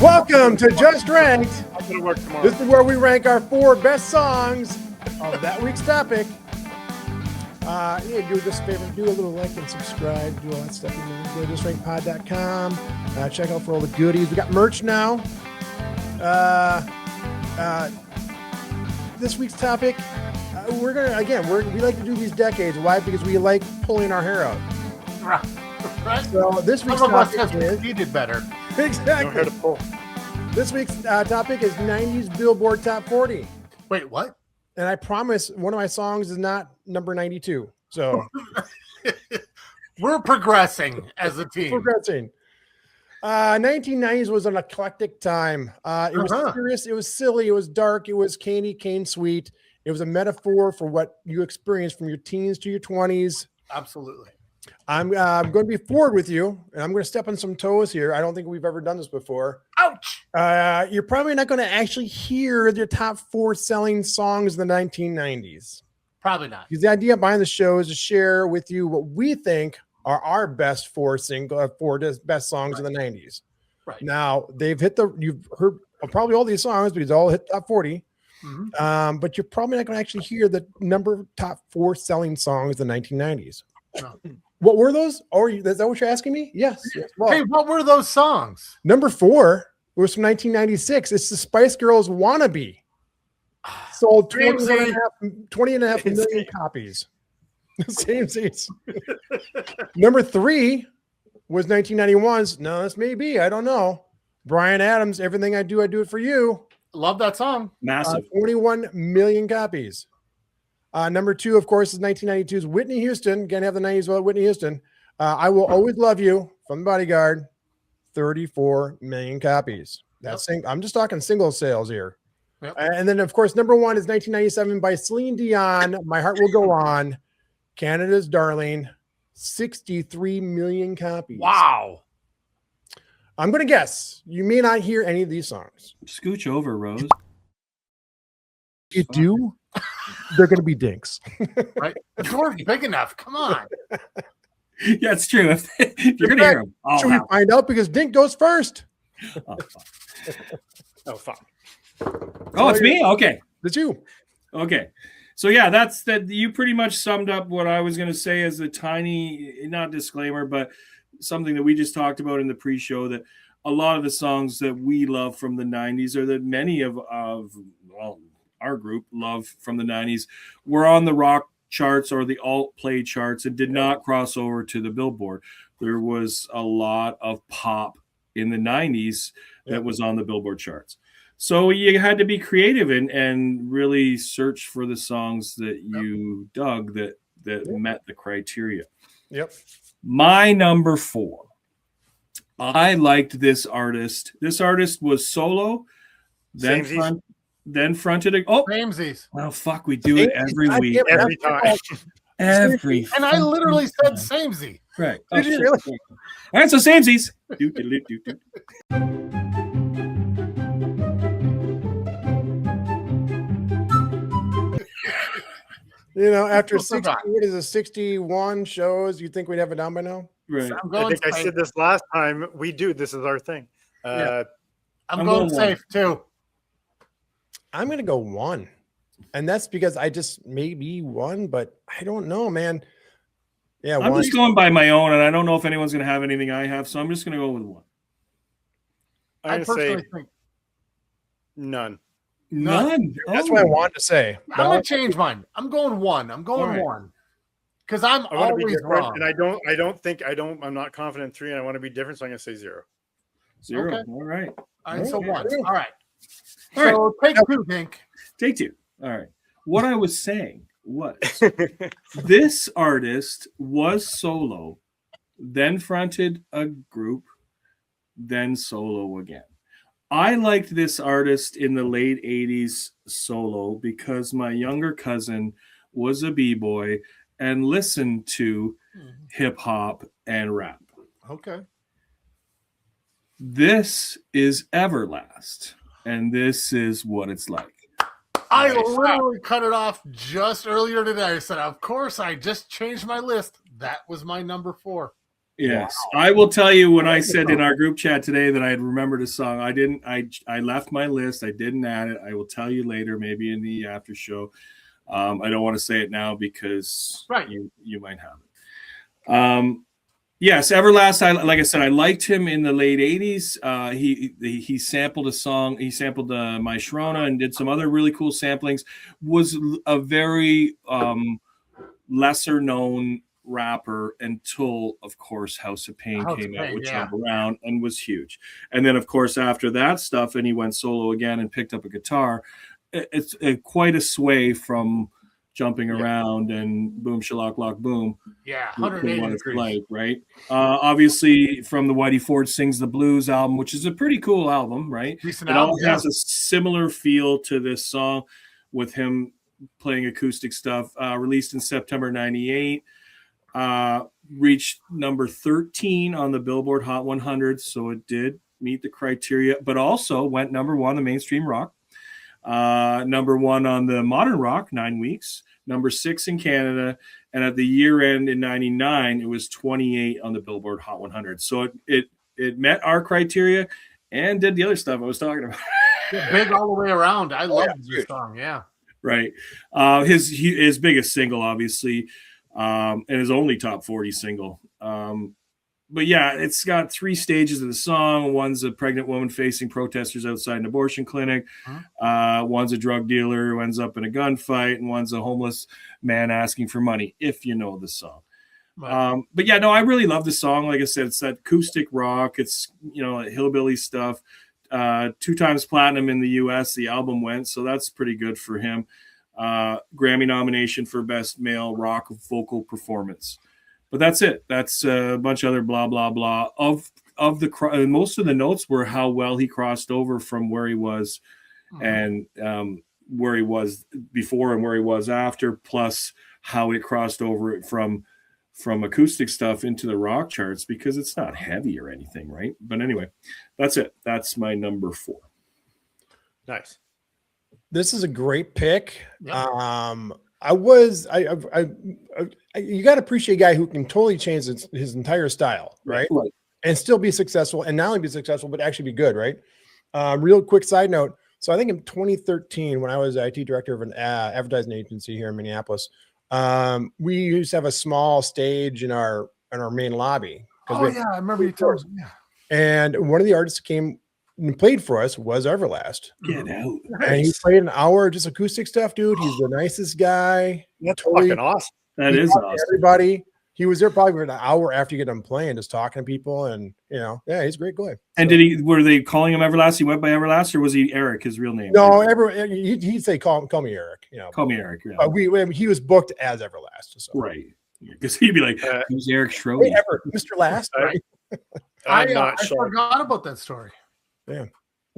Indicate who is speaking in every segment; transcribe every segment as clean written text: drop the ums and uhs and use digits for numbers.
Speaker 1: Welcome to Just Ranked.
Speaker 2: I'm gonna work tomorrow.
Speaker 1: This is where we rank our 4 best songs of that week's topic. Do this favor, do a little like and subscribe, do all that stuff. Go to justrankedpod.com. Check out for all the goodies. We got merch now. This week's topic, we're gonna we like to do these decades. Why? Because we like pulling our hair out.
Speaker 3: Right.
Speaker 1: So this week's topic is
Speaker 3: he did better.
Speaker 1: Exactly.
Speaker 2: No hair to pull.
Speaker 1: This week's topic is 90s Billboard Top 40.
Speaker 3: Wait, what?
Speaker 1: And I promise one of my songs is not number 92. So
Speaker 3: we're progressing as a team.
Speaker 1: Progressing. 1990s was an eclectic time. It was serious. It was silly. It was dark. It was candy cane sweet. It was a metaphor for what you experienced from your teens to your 20s.
Speaker 3: Absolutely.
Speaker 1: I'm going to be forward with you, and I'm going to step on some toes here. I don't think we've ever done this before.
Speaker 3: Ouch!
Speaker 1: You're probably not going to actually hear your top 4 selling songs in the 1990s.
Speaker 3: Probably not.
Speaker 1: Because the idea behind the show is to share with you what we think are our best 4 best songs in the 90s.
Speaker 3: Right.
Speaker 1: Now, you've heard probably all these songs because they all hit top 40.
Speaker 3: Mm-hmm.
Speaker 1: But you're probably not going to actually hear the number of top 4 selling songs in the 1990s.
Speaker 3: No.
Speaker 1: What were those? Is that what you're asking me? Yes. Well,
Speaker 3: Hey, what were those songs?
Speaker 1: number 4 was from 1996. It's the Spice Girls Wannabe. Sold 20 and a half million copies. Same seats. Number 3 was 1991's. No, this may be. I don't know. Bryan Adams, Everything I Do It For You.
Speaker 3: Love that song.
Speaker 2: Massive.
Speaker 1: 21 million copies. Number 2, of course, is 1992's Whitney Houston. Again, have the 90s about Whitney Houston. I Will Always Love You from The Bodyguard. 34 million copies. I'm just talking single sales here.
Speaker 3: Yep.
Speaker 1: And then, of course, number 1 is 1997 by Celine Dion. My Heart Will Go On. Canada's Darling. 63 million copies.
Speaker 3: Wow.
Speaker 1: I'm going to guess you may not hear any of these songs.
Speaker 4: Scooch over, Rose.
Speaker 1: You do? They're going to be dinks.
Speaker 3: Right? The door's big enough. Come on.
Speaker 4: Yeah, it's true. If you're going to hear them.
Speaker 1: Should we find out? Because Dink goes first.
Speaker 2: Fuck.
Speaker 4: Oh, it's me? Okay.
Speaker 1: It's you.
Speaker 4: Okay. So, yeah, that's that. You pretty much summed up what I was going to say as a tiny, not disclaimer, but something that we just talked about in the pre-show, that a lot of the songs that we love from the 90s, or that many of our group love from the 90s, were on the rock charts or the alt play charts and did not cross over to the Billboard. There was a lot of pop in the 90s that was on the Billboard charts. So you had to be creative and really search for the songs that you dug that met the criteria.
Speaker 1: Yep.
Speaker 4: My number 4. I liked this artist. This artist was solo, then fronted.
Speaker 3: Samesies.
Speaker 4: Well, fuck, we do it every week.
Speaker 2: Every time.
Speaker 4: Every.
Speaker 3: And I literally said Samesy.
Speaker 4: Right.
Speaker 1: Did you really?
Speaker 4: All right, so samesies.
Speaker 1: After 61 shows, you think we'd have it down by now?
Speaker 4: Right.
Speaker 2: I think I said this last time. We do. This is our thing.
Speaker 3: I'm going safe too.
Speaker 1: I'm going to go 1. And that's because I just maybe 1, but I don't know, man. Yeah,
Speaker 4: I'm
Speaker 1: 1.
Speaker 4: just going by my own, and I don't know if anyone's going to have anything I have, so I'm just going to go with 1.
Speaker 2: I
Speaker 3: personally
Speaker 2: say
Speaker 3: think
Speaker 2: none.
Speaker 4: None.
Speaker 1: That's what I wanted to say.
Speaker 3: I'm going to change mine. I'm going 1. I'm going 1. Because I'm
Speaker 2: I want to be
Speaker 3: always
Speaker 2: different,
Speaker 3: wrong.
Speaker 2: and I'm not confident in 3, and I want to be different, so I'm going to say 0.
Speaker 4: 0.
Speaker 3: Okay.
Speaker 4: All right.
Speaker 3: All right, so
Speaker 1: Okay.
Speaker 3: 1. All right.
Speaker 4: All right.
Speaker 3: So take 2, Dink.
Speaker 4: Take 2. All right. What I was saying was this artist was solo, then fronted a group, then solo again. I liked this artist in the late 80s solo because my younger cousin was a b-boy and listened to hip-hop and rap.
Speaker 3: Okay.
Speaker 4: This is Everlast, and this is what it's like.
Speaker 3: I literally cut it off just earlier today. I said, of course, I just changed my list. That was my number 4.
Speaker 4: Yes, I will tell you when I said in our group chat today that I had remembered a song. I didn't. I left my list. I didn't add it. I will tell you later, maybe in the after show. I don't want to say it now because you might have it. Yes, Everlast. Like I said, I liked him in the late '80s. He sampled a song. He sampled My Sharona and did some other really cool samplings. Was a very lesser known rapper until, of course, House of Pain came out, which jumped around and was huge. And then, of course, after that stuff, and he went solo again and picked up a guitar. It's quite a sway from jumping around and boom, shalak, lock, boom.
Speaker 3: Yeah, 180 degrees.
Speaker 4: Like, right? Obviously, from the Whitey Ford Sings the Blues album, which is a pretty cool album, right?
Speaker 3: Decent
Speaker 4: it
Speaker 3: album,
Speaker 4: all has a similar feel to this song with him playing acoustic stuff. Released in September 98. Reached number 13 on the Billboard Hot 100, so it did meet the criteria, but also went number 1 on mainstream rock, number 1 on the modern rock 9 weeks, number 6 in Canada, and at the year end in 99 it was 28 on the Billboard Hot 100. So it met our criteria and did the other stuff I was talking about.
Speaker 3: Big all the way around. I love this song. Yeah,
Speaker 4: right. His biggest single, obviously. And his only top 40 single. But yeah, it's got 3 stages of the song. One's a pregnant woman facing protesters outside an abortion clinic. One's a drug dealer who ends up in a gunfight, and one's a homeless man asking for money, if you know the song. But yeah, no, I really love the song. Like I said, it's that acoustic rock. It's, hillbilly stuff. 2 times platinum in the US, the album went, so that's pretty good for him. Grammy nomination for Best Male Rock Vocal Performance. But that's it. That's a bunch of other blah, blah, blah. Most of the notes were how well he crossed over from where he was and where he was before and where he was after, plus how it crossed over from acoustic stuff into the rock charts, because it's not heavy or anything, right? But anyway, that's it. That's my number 4.
Speaker 2: Nice.
Speaker 1: This is a great pick.
Speaker 3: Yep.
Speaker 1: You got to appreciate a guy who can totally change his entire style, right? And still be successful, and not only be successful, but actually be good, right? Real quick side note. So I think in 2013, when I was IT director of an advertising agency here in Minneapolis, we used to have a small stage in our main lobby.
Speaker 3: Oh yeah, I remember you told me. Yeah.
Speaker 1: And one of the artists who came and played for us was Everlast.
Speaker 4: Get out.
Speaker 1: And he played an hour of just acoustic stuff, dude. He's the nicest guy.
Speaker 2: That's fucking awesome.
Speaker 4: That is awesome.
Speaker 1: Everybody. He was there probably for an hour after you get done playing, just talking to people, and he's a great guy.
Speaker 4: And were they calling him Everlast? He went by Everlast, or was he Eric, his real name?
Speaker 1: No, he'd say call me Eric.
Speaker 4: Call me Eric. Yeah.
Speaker 1: But he was booked as Everlast. So.
Speaker 4: Right. Because he'd be like, who's Eric Schroeder?
Speaker 1: Hey, Mr. Last. Right?
Speaker 3: I forgot about that story.
Speaker 1: Yeah.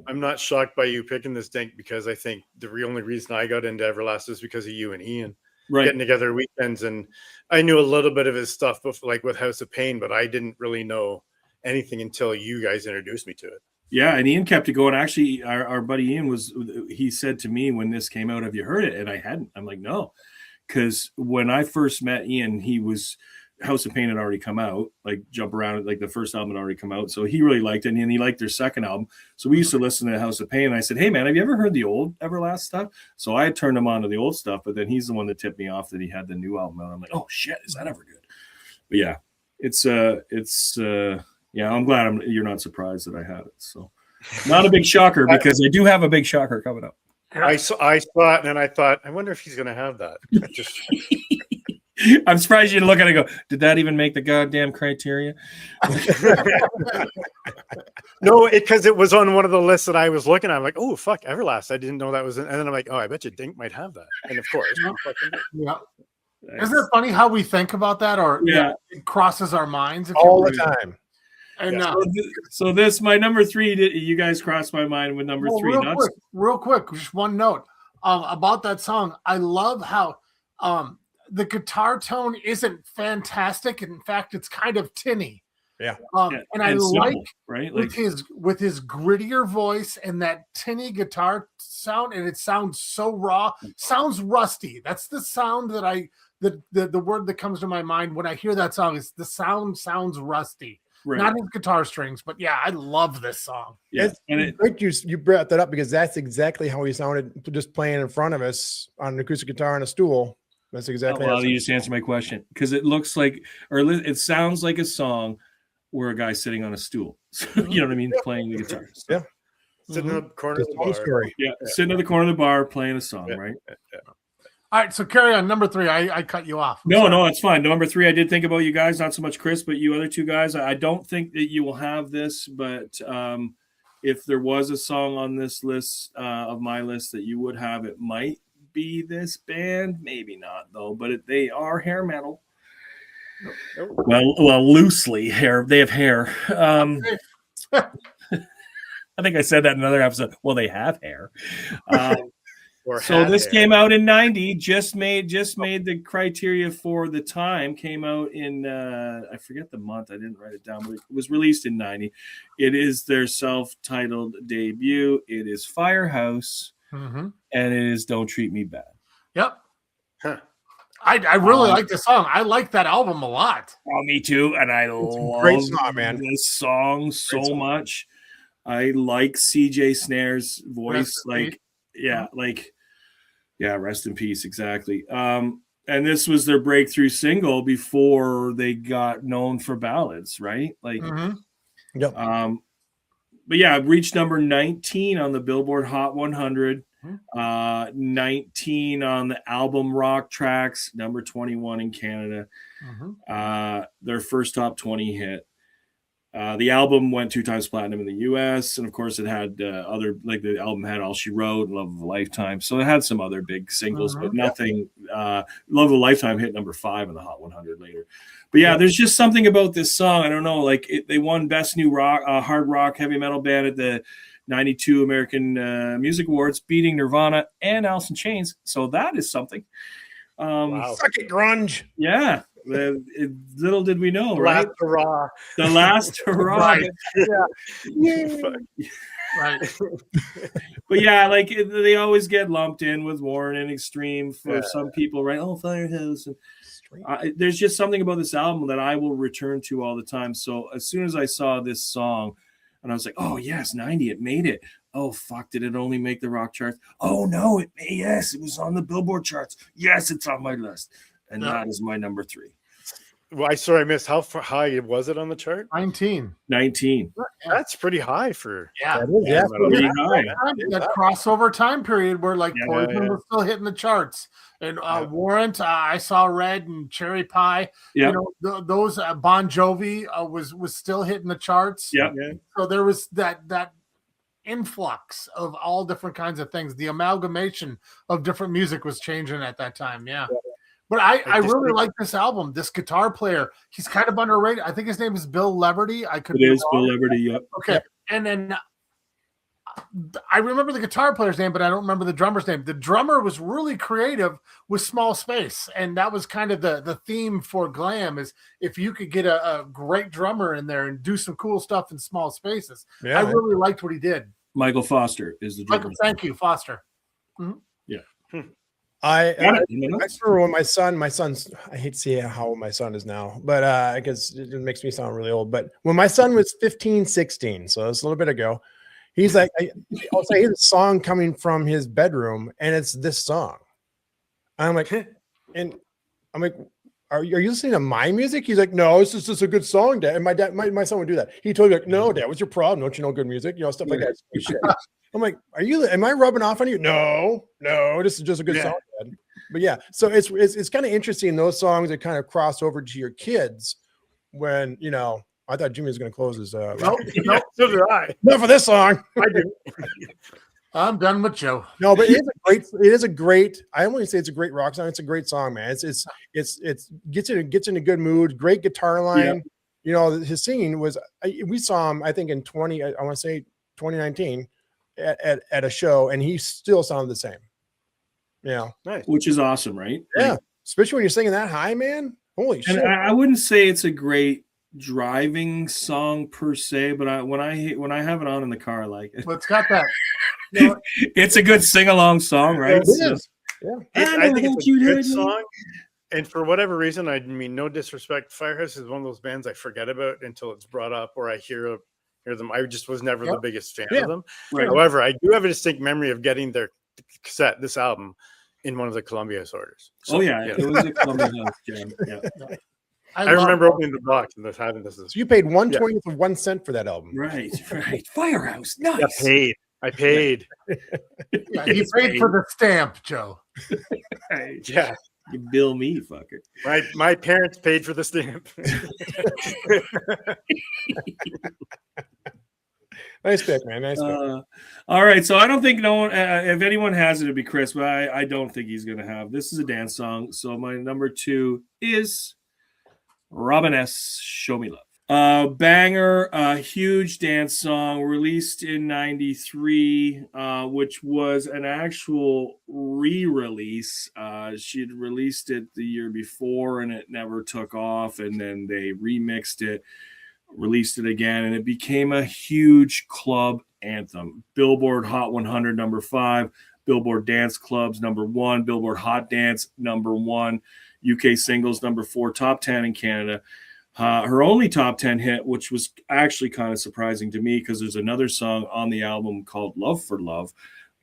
Speaker 2: I'm not shocked by you picking this, Dink, because I think the only reason I got into Everlast is because of you and Ian getting together weekends, and I knew a little bit of his stuff, like with House of Pain, but I didn't really know anything until you guys introduced me to it.
Speaker 4: Yeah, and Ian kept it going. Actually, our buddy Ian he said to me when this came out, "Have you heard it?" And I hadn't. I'm like, no, because when I first met Ian, House of Pain had already come out, like Jump Around, like the first album had already come out. So he really liked it, and he liked their second album. So we used to listen to House of Pain, and I said, hey, man, have you ever heard the old Everlast stuff? So I turned him on to the old stuff, but then he's the one that tipped me off that he had the new album out. I'm like, oh, shit, is that ever good? But yeah, I'm glad you're not surprised that I had it. So not a big shocker, because I do have a big shocker coming up.
Speaker 2: I saw it, and then I thought, I wonder if he's going to have that.
Speaker 4: I'm surprised you didn't look at it and go, did that even make the goddamn criteria?
Speaker 2: No, because it was on one of the lists that I was looking at. I'm like, oh, fuck, Everlast. I didn't know that was in. And then I'm like, oh, I bet you Dink might have that. And of course.
Speaker 3: Yeah. Isn't it funny how we think about that, or it crosses our minds
Speaker 1: all the time?
Speaker 3: And
Speaker 4: so this, my number 3, you guys crossed my mind with number 3.
Speaker 3: Real quick, just one note about that song. I love how the guitar tone isn't fantastic. In fact, it's kind of tinny.
Speaker 1: Yeah.
Speaker 3: And I like with his grittier voice and that tinny guitar sound, and it sounds so raw. Sounds rusty. That's the sound that I the word that comes to my mind when I hear that song is the sound sounds rusty.
Speaker 4: Right.
Speaker 3: Not his guitar strings, but yeah, I love this song.
Speaker 4: Yeah,
Speaker 1: it's great you brought that up because that's exactly how he sounded just playing in front of us on an acoustic guitar on a stool. That's exactly.
Speaker 4: Well, you just answered my question because it looks like, or it sounds like a song where a guy's sitting on a stool. You know what I mean? Playing the guitar. So,
Speaker 1: yeah.
Speaker 2: Sitting in the corner of the bar.
Speaker 1: Story.
Speaker 4: Yeah, sitting at the corner of the bar playing a song, right?
Speaker 3: All right, so carry on. Number 3, I cut you off.
Speaker 4: No, it's fine. Number 3, I did think about you guys, not so much Chris, but you other two guys. I don't think that you will have this, but if there was a song on this list of my list that you would have, it might be this band. Maybe not, though, but they are hair metal. Well, loosely hair. They have hair. I think I said that in another episode. Well, they have hair. So this came out in 90, just made the criteria for the time, came out in, I forget the month, I didn't write it down, but it was released in 90. It is their self-titled debut. It is Firehouse, and it is Don't Treat Me Bad.
Speaker 3: Yep. Huh. I really like the song. I like that album a lot.
Speaker 4: Oh, me too, and I love
Speaker 1: great song, man.
Speaker 4: This song so much. I like CJ Snare's voice, rest in peace, exactly. And this was their breakthrough single before they got known for ballads, right?
Speaker 1: Yep.
Speaker 4: But yeah, reached number 19 on the Billboard Hot 100, 19 on the album Rock Tracks, number 21 in Canada. Their first top 20 hit. The album went 2 times platinum in the US, and of course it had other, like the album had All She Wrote, Love of a Lifetime, so it had some other big singles, but nothing. Love of a Lifetime hit number 5 in the Hot 100 later. But yeah, there's just something about this song. I don't know, like they won Best New Rock, Hard Rock Heavy Metal Band at the 92 American Music Awards, beating Nirvana and Alice in Chains, so that is something.
Speaker 1: Wow. Suck it, grunge.
Speaker 4: Yeah. Little did we know,
Speaker 2: right? The
Speaker 4: last hurrah.
Speaker 3: Right.
Speaker 4: But yeah, like they always get lumped in with Warren and Extreme for some people, right? Oh, Firehouse. And there's just something about this album that I will return to all the time. So as soon as I saw this song, and I was like, oh yes, 90, it made it. Oh fuck, did it only make the rock charts? Oh no, it was on the Billboard charts. Yes, it's on my list. And that is my number 3.
Speaker 2: Well, I missed how high was it on the chart?
Speaker 3: 19.
Speaker 2: That's pretty high for
Speaker 3: that
Speaker 1: is,
Speaker 4: pretty high.
Speaker 3: That crossover time period where Poison was still hitting the charts, and Warrant, I Saw Red and Cherry Pie. You know, those Bon Jovi was still hitting the charts. So there was that influx of all different kinds of things. The amalgamation of different music was changing at that time. But I really like this album. This guitar player, he's kind of underrated. I think his name is Bill Leverty.
Speaker 4: Bill Leverty, yep.
Speaker 3: Okay. And then I remember the guitar player's name, but I don't remember the drummer's name. The drummer was really creative with small space. And that was kind of the theme for glam, is if you could get a great drummer in there and do some cool stuff in small spaces. I really liked what he did.
Speaker 4: Michael Foster is the drummer.
Speaker 3: Thank you, Foster.
Speaker 4: Yeah.
Speaker 1: I remember when my son's, I hate to say how old my son is now, but because it makes me sound really old. But when my son was 15, 16, so it's a little bit ago, he's like, I'll say a song coming from his bedroom, and it's this song. And I'm like, are you listening to my music? He's like, no, it's just a good song, Dad. And my son would do that. He told me, like, no, Dad, what's your problem? Don't you know good music? You know, stuff like that. I'm like, am I rubbing off on you? No, this is just a good song, Dad. But yeah, so it's kind of interesting, those songs that kind of cross over to your kids when, you know, I thought Jimmy was going to close his.
Speaker 2: Nope, so did I.
Speaker 1: Not for this song.
Speaker 2: I do.
Speaker 3: I'm done with Joe.
Speaker 1: No, but it is a great. I only say it's a great rock song. It's a great song, man. It's gets in a good mood. Great guitar line. Yeah. You know, his singing was. We saw him, I think, in 2019 at a show, and he still sounded the same. Yeah,
Speaker 2: nice.
Speaker 4: Which is awesome, right?
Speaker 1: Yeah, especially when you're singing that high, man. Holy shit!
Speaker 4: I wouldn't say it's a great driving song per se, but when I have it on in the car, I like it.
Speaker 3: Well, it's got that.
Speaker 4: It's a good sing-along song, right?
Speaker 1: It is.
Speaker 2: Yeah, I think it's a good song, And for whatever reason, I mean, no disrespect, Firehouse is one of those bands I forget about until it's brought up or I hear them. I just was never the biggest fan of them.
Speaker 4: Right.
Speaker 2: However, I do have a distinct memory of getting their cassette, this album, in one of the Columbia House orders.
Speaker 4: So, it was a Columbia House jam. Yeah.
Speaker 2: I remember opening the box and having this.
Speaker 1: So you paid 1/20th of 1 cent for that album.
Speaker 4: Right. Firehouse. Nice.
Speaker 2: I paid.
Speaker 3: Yeah, you paid for the stamp, Joe.
Speaker 4: Right.
Speaker 2: Yeah.
Speaker 4: You bill me, fucker.
Speaker 2: My parents paid for the stamp.
Speaker 1: Nice pick, man. Nice pick.
Speaker 4: All right, so I don't think no one. If anyone has it, it'd be Chris, but I don't think he's gonna have. This is a dance song, so my number 2 is Robin S. "Show Me Love." Banger, a huge dance song released in '93, which was an actual re-release. She'd released it the year before and it never took off, and then they remixed it, released it again, and it became a huge club anthem. Billboard Hot 100 number 5, Billboard Dance Clubs number 1, Billboard Hot Dance number 1, UK Singles number 4, top 10 in Canada. Her only top 10 hit, which was actually kind of surprising to me because there's another song on the album called Love for Love,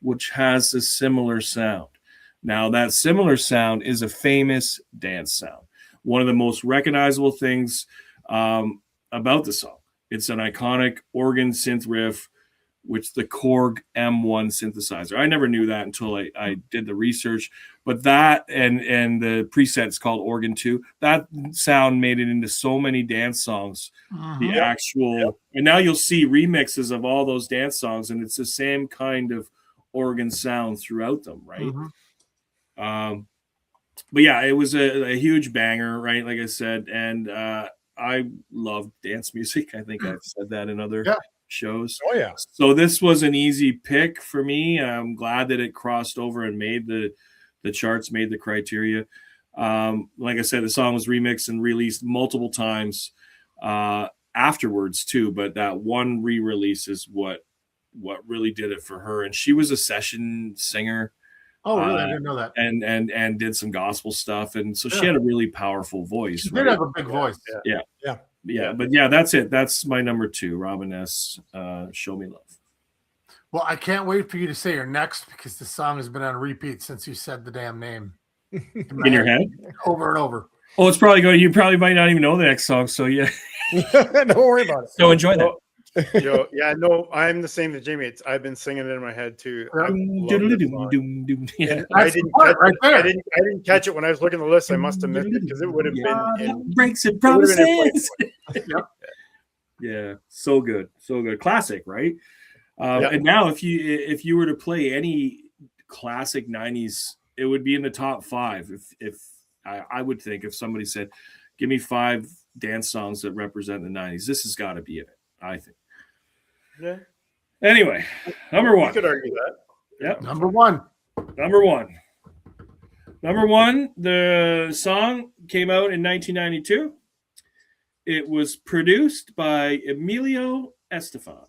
Speaker 4: which has a similar sound. Now, that similar sound is a famous dance sound. One of the most recognizable things about the song. It's an iconic organ synth riff, which the Korg M1 synthesizer. I never knew that until I did the research, but that and the preset is called Organ 2. That sound made it into so many dance songs. The actual, and now you'll see remixes of all those dance songs, and it's the same kind of organ sound throughout them, right? But yeah, it was a huge banger, right? Like I said, and I love dance music. I think I've said that in other shows.
Speaker 1: Oh yeah.
Speaker 4: So this was an easy pick for me. I'm glad that it crossed over and made the charts, made the criteria. Like I said, the song was remixed and released multiple times afterwards too. But that one re-release is what really did it for her. And she was a session singer.
Speaker 3: Oh, really? I didn't know that.
Speaker 4: And did some gospel stuff, and so she had a really powerful voice.
Speaker 3: She did have a big voice.
Speaker 4: Yeah. But yeah, that's it. That's my number 2, Robin S. "Show Me Love."
Speaker 3: Well, I can't wait for you to say your next because the song has been on repeat since you said the damn name
Speaker 4: in your head
Speaker 3: over and over.
Speaker 4: Oh, it's probably going. You probably might not even know the next song, so yeah.
Speaker 1: Don't worry about it.
Speaker 4: So enjoy that.
Speaker 2: Yeah, no, I'm the same as Jamie. I've been singing it in my head too. I didn't catch it when I was looking at the list. I must have missed it because it would have been
Speaker 4: breaks and promises. Yeah, so good, classic, right? And now, if you were to play any classic '90s, it would be in the top 5. If I would think if somebody said, "Give me 5 dance songs that represent the '90s," this has got to be in it. I think.
Speaker 2: Yeah.
Speaker 4: Anyway, number 1.
Speaker 2: You could argue that.
Speaker 4: Yep.
Speaker 3: Number one. The song came out in 1992. It was produced by Emilio Estefan.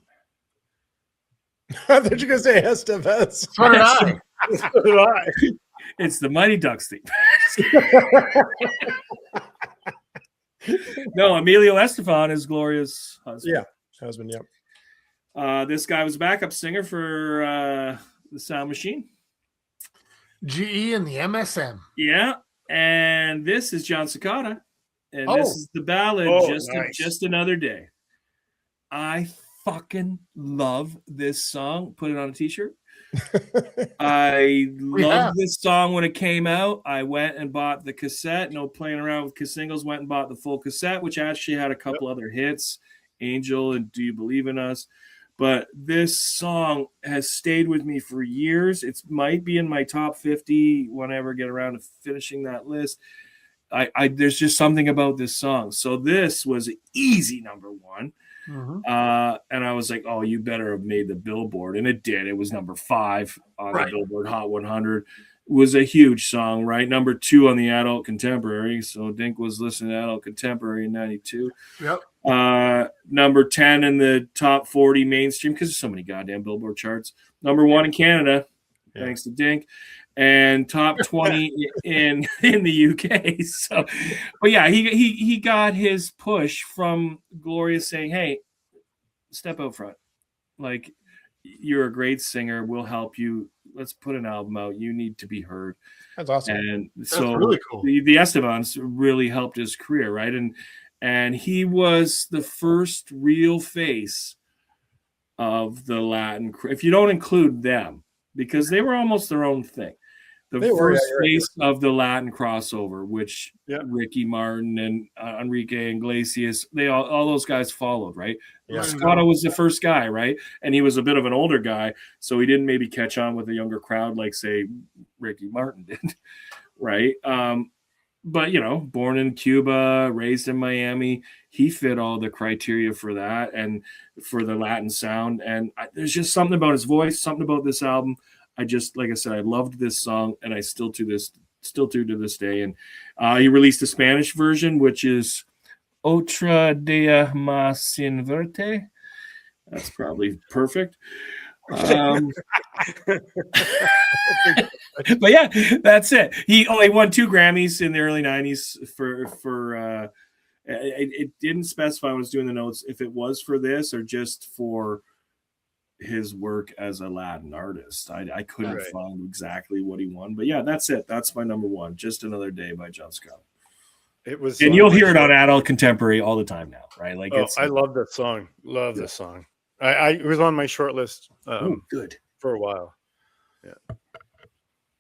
Speaker 1: I thought you were going to say Estevez.
Speaker 3: So did I.
Speaker 4: It's the Mighty Ducks theme. No, Emilio Estefan is Gloria's husband.
Speaker 1: Yeah, husband, yep.
Speaker 4: This guy was a backup singer for the Sound Machine.
Speaker 3: GE and the MSM.
Speaker 4: Yeah, and this is John Cicada, and this is the ballad, Just Another Day. I fucking love this song. Put it on a t-shirt. I loved this song when it came out. I went and bought the cassette. No playing around with singles. Went and bought the full cassette, which actually had a couple other hits, Angel and Do You Believe in Us. But this song has stayed with me for years. It might be in my top 50 when I ever get around to finishing that list. There's just something about this song. So this was easy number 1. And I was like, oh, you better have made the Billboard. And it did. It was number 5 on the Billboard Hot 100. It was a huge song, right? Number 2 on the Adult Contemporary. So Dink was listening to Adult Contemporary in 92.
Speaker 3: Yep.
Speaker 4: Number 10 in the top 40 mainstream because there's so many goddamn Billboard charts. Number 1 in Canada, thanks to Dink. and top 20 in the UK. So, but yeah, he got his push from Gloria saying, "Hey, step out front. Like, you're a great singer. We'll help you. Let's put an album out. You need to be heard."
Speaker 1: That's awesome.
Speaker 4: And
Speaker 3: That's
Speaker 4: so
Speaker 3: really cool.
Speaker 4: the Estevans really helped his career, right? And he was the first real face of the Latin, if you don't include them, because they were almost their own thing. The first face of the Latin crossover, which Ricky Martin and Enrique Iglesias, all those guys followed, right?
Speaker 1: Yeah.
Speaker 4: Scotto was the first guy, right? And he was a bit of an older guy, so he didn't maybe catch on with a younger crowd like, say, Ricky Martin did, right? But, born in Cuba, raised in Miami, he fit all the criteria for that and for the Latin sound. And there's just something about his voice, something about this album. Like I said, I loved this song, and I still do to this day. And he released a Spanish version, which is Otra Día Más Sin Verte. That's probably perfect. But yeah, that's it. He only won 2 Grammys in the early 90s for it didn't specify when I was doing the notes if it was for this or just for his work as a Latin artist. I couldn't find exactly what he won, but yeah, that's it. That's my number 1. Just Another Day by John Scott.
Speaker 2: It was,
Speaker 4: and you'll hear it on Adult Contemporary all the time now, right? Like,
Speaker 2: I love that song. Love this song. It was on my short list.
Speaker 4: Good
Speaker 2: for a while. Yeah,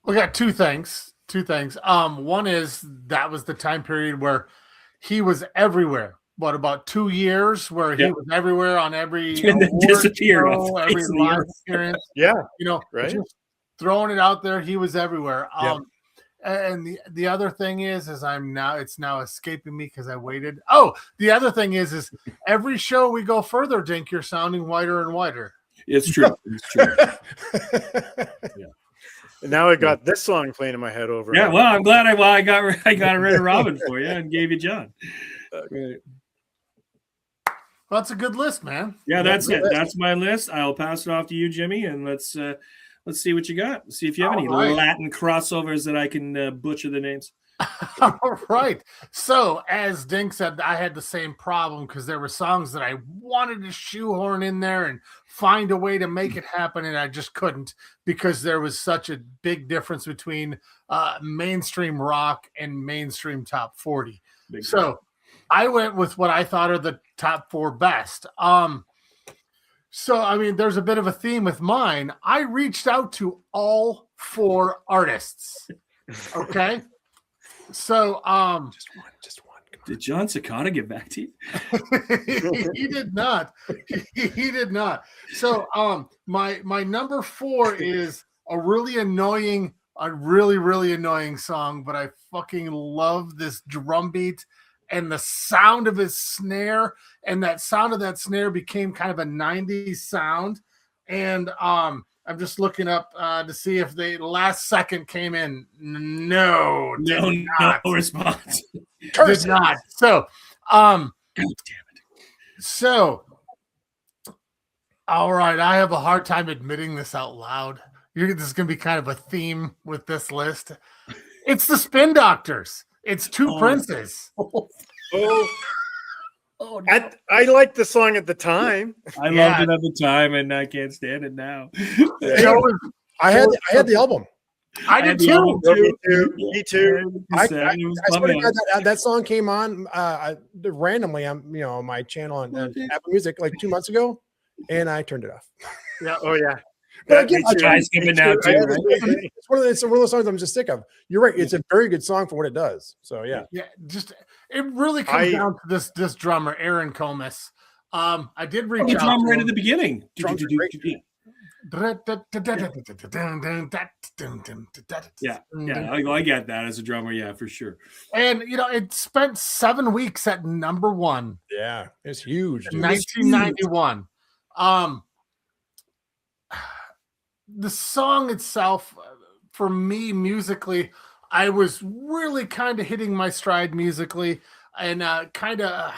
Speaker 3: we got two things. One is that was the time period where he was everywhere. What, about 2 years where he was everywhere on every
Speaker 4: disappeared
Speaker 3: show, every live appearance.
Speaker 2: Yeah,
Speaker 3: right. Just throwing it out there, he was everywhere. And the other thing is it's now escaping me because I waited. Oh, the other thing is every show we go further, Dink, you're sounding whiter and whiter.
Speaker 4: It's true.
Speaker 2: Yeah. And now I got this song playing in my head over.
Speaker 4: Yeah, well, I'm glad I got rid of Robin for you and gave you John. Right.
Speaker 3: Well, that's a good list, man.
Speaker 4: Yeah, that's it. That's my list. I'll pass it off to you, Jimmy, and let's see what you got. See if you have any Latin crossovers that I can butcher the names.
Speaker 3: All right. So, as Dink said, I had the same problem because there were songs that I wanted to shoehorn in there and find a way to make it happen, and I just couldn't because there was such a big difference between mainstream rock and mainstream top 40. I went with what I thought are the top 4 best. So, I mean, there's a bit of a theme with mine. I reached out to all 4 artists. Okay. So,
Speaker 1: just one.
Speaker 4: Did John Cicada get back to you?
Speaker 3: He did not. He did not. So, my number 4 is a really annoying song, but I fucking love this drum beat and the sound of his snare, and that sound of that snare became kind of a 90s sound. And I'm just looking up to see if the last second came in. No
Speaker 4: response.
Speaker 3: Did not. So, God damn it. So, all right, I have a hard time admitting this out loud. This is going to be kind of a theme with this list. It's the Spin Doctors. It's Two Princes.
Speaker 2: No. I liked the song at the time.
Speaker 4: I loved it at the time, and I can't stand it now.
Speaker 1: I had the album.
Speaker 3: I did too.
Speaker 2: Me too.
Speaker 1: I swear to God, that song came on randomly on my channel on Apple Music like 2 months ago, and I turned it off.
Speaker 2: Yeah. Oh yeah.
Speaker 1: But again,
Speaker 4: I skip it now too. Right?
Speaker 1: It's one of those songs I'm just sick of. You're right. It's a very good song for what it does. So yeah.
Speaker 3: Just it really comes down to this drummer, Aaron Comas. I did reach out
Speaker 4: drum right at the beginning. Yeah, I get that as a drummer. Yeah, for sure.
Speaker 3: And it spent 7 weeks at number 1.
Speaker 1: Yeah, it's huge.
Speaker 3: In 1991. The song itself, for me, musically, I was really kind of hitting my stride musically and kind of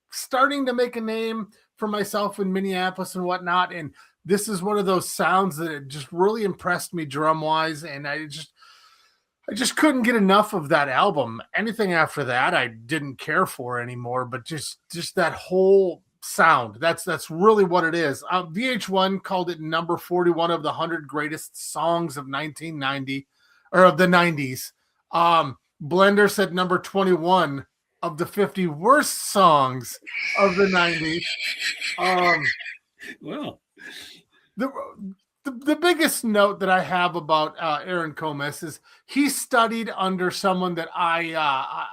Speaker 3: starting to make a name for myself in Minneapolis and whatnot. And this is one of those sounds that it just really impressed me drum wise, and I just couldn't get enough of that album. Anything after that, I didn't care for anymore. But just that whole sound, that's really what it is. VH1 called it number 41 of the 100 greatest songs of 1990 or of the 90s. Blender said number 21 of the 50 worst songs of the 90s.
Speaker 4: Well,
Speaker 3: the biggest note that I have about Aaron Comas is he studied under someone that I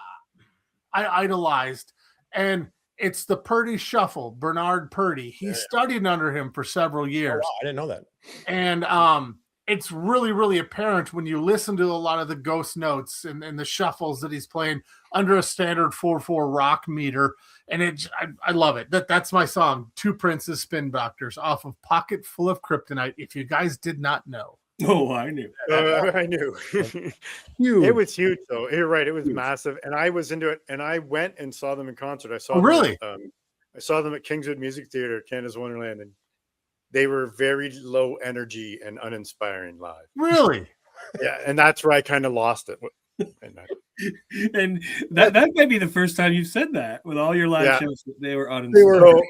Speaker 3: idolized, and it's the Purdy Shuffle, Bernard Purdy. He studied under him for several years.
Speaker 1: Oh, wow, I didn't know that.
Speaker 3: And it's really, really apparent when you listen to a lot of the ghost notes and the shuffles that he's playing under a standard 4/4 rock meter. And I love it. That's my song, Two Princes Spin Doctors, off of Pocket Full of Kryptonite, if you guys did not know.
Speaker 4: Oh, I knew.
Speaker 2: I knew.
Speaker 1: Huge.
Speaker 2: It was huge, though. You're right. It was massive. And I was into it. And I went and saw them in concert. I saw them
Speaker 3: really?
Speaker 2: I saw them at Kingswood Music Theater, Canada's Wonderland. And they were very low energy and uninspiring live.
Speaker 3: Really?
Speaker 2: Yeah. And that's where I kind of lost it.
Speaker 4: And that might be the first time you've said that with all your live shows. They were uninspiring.
Speaker 1: They were.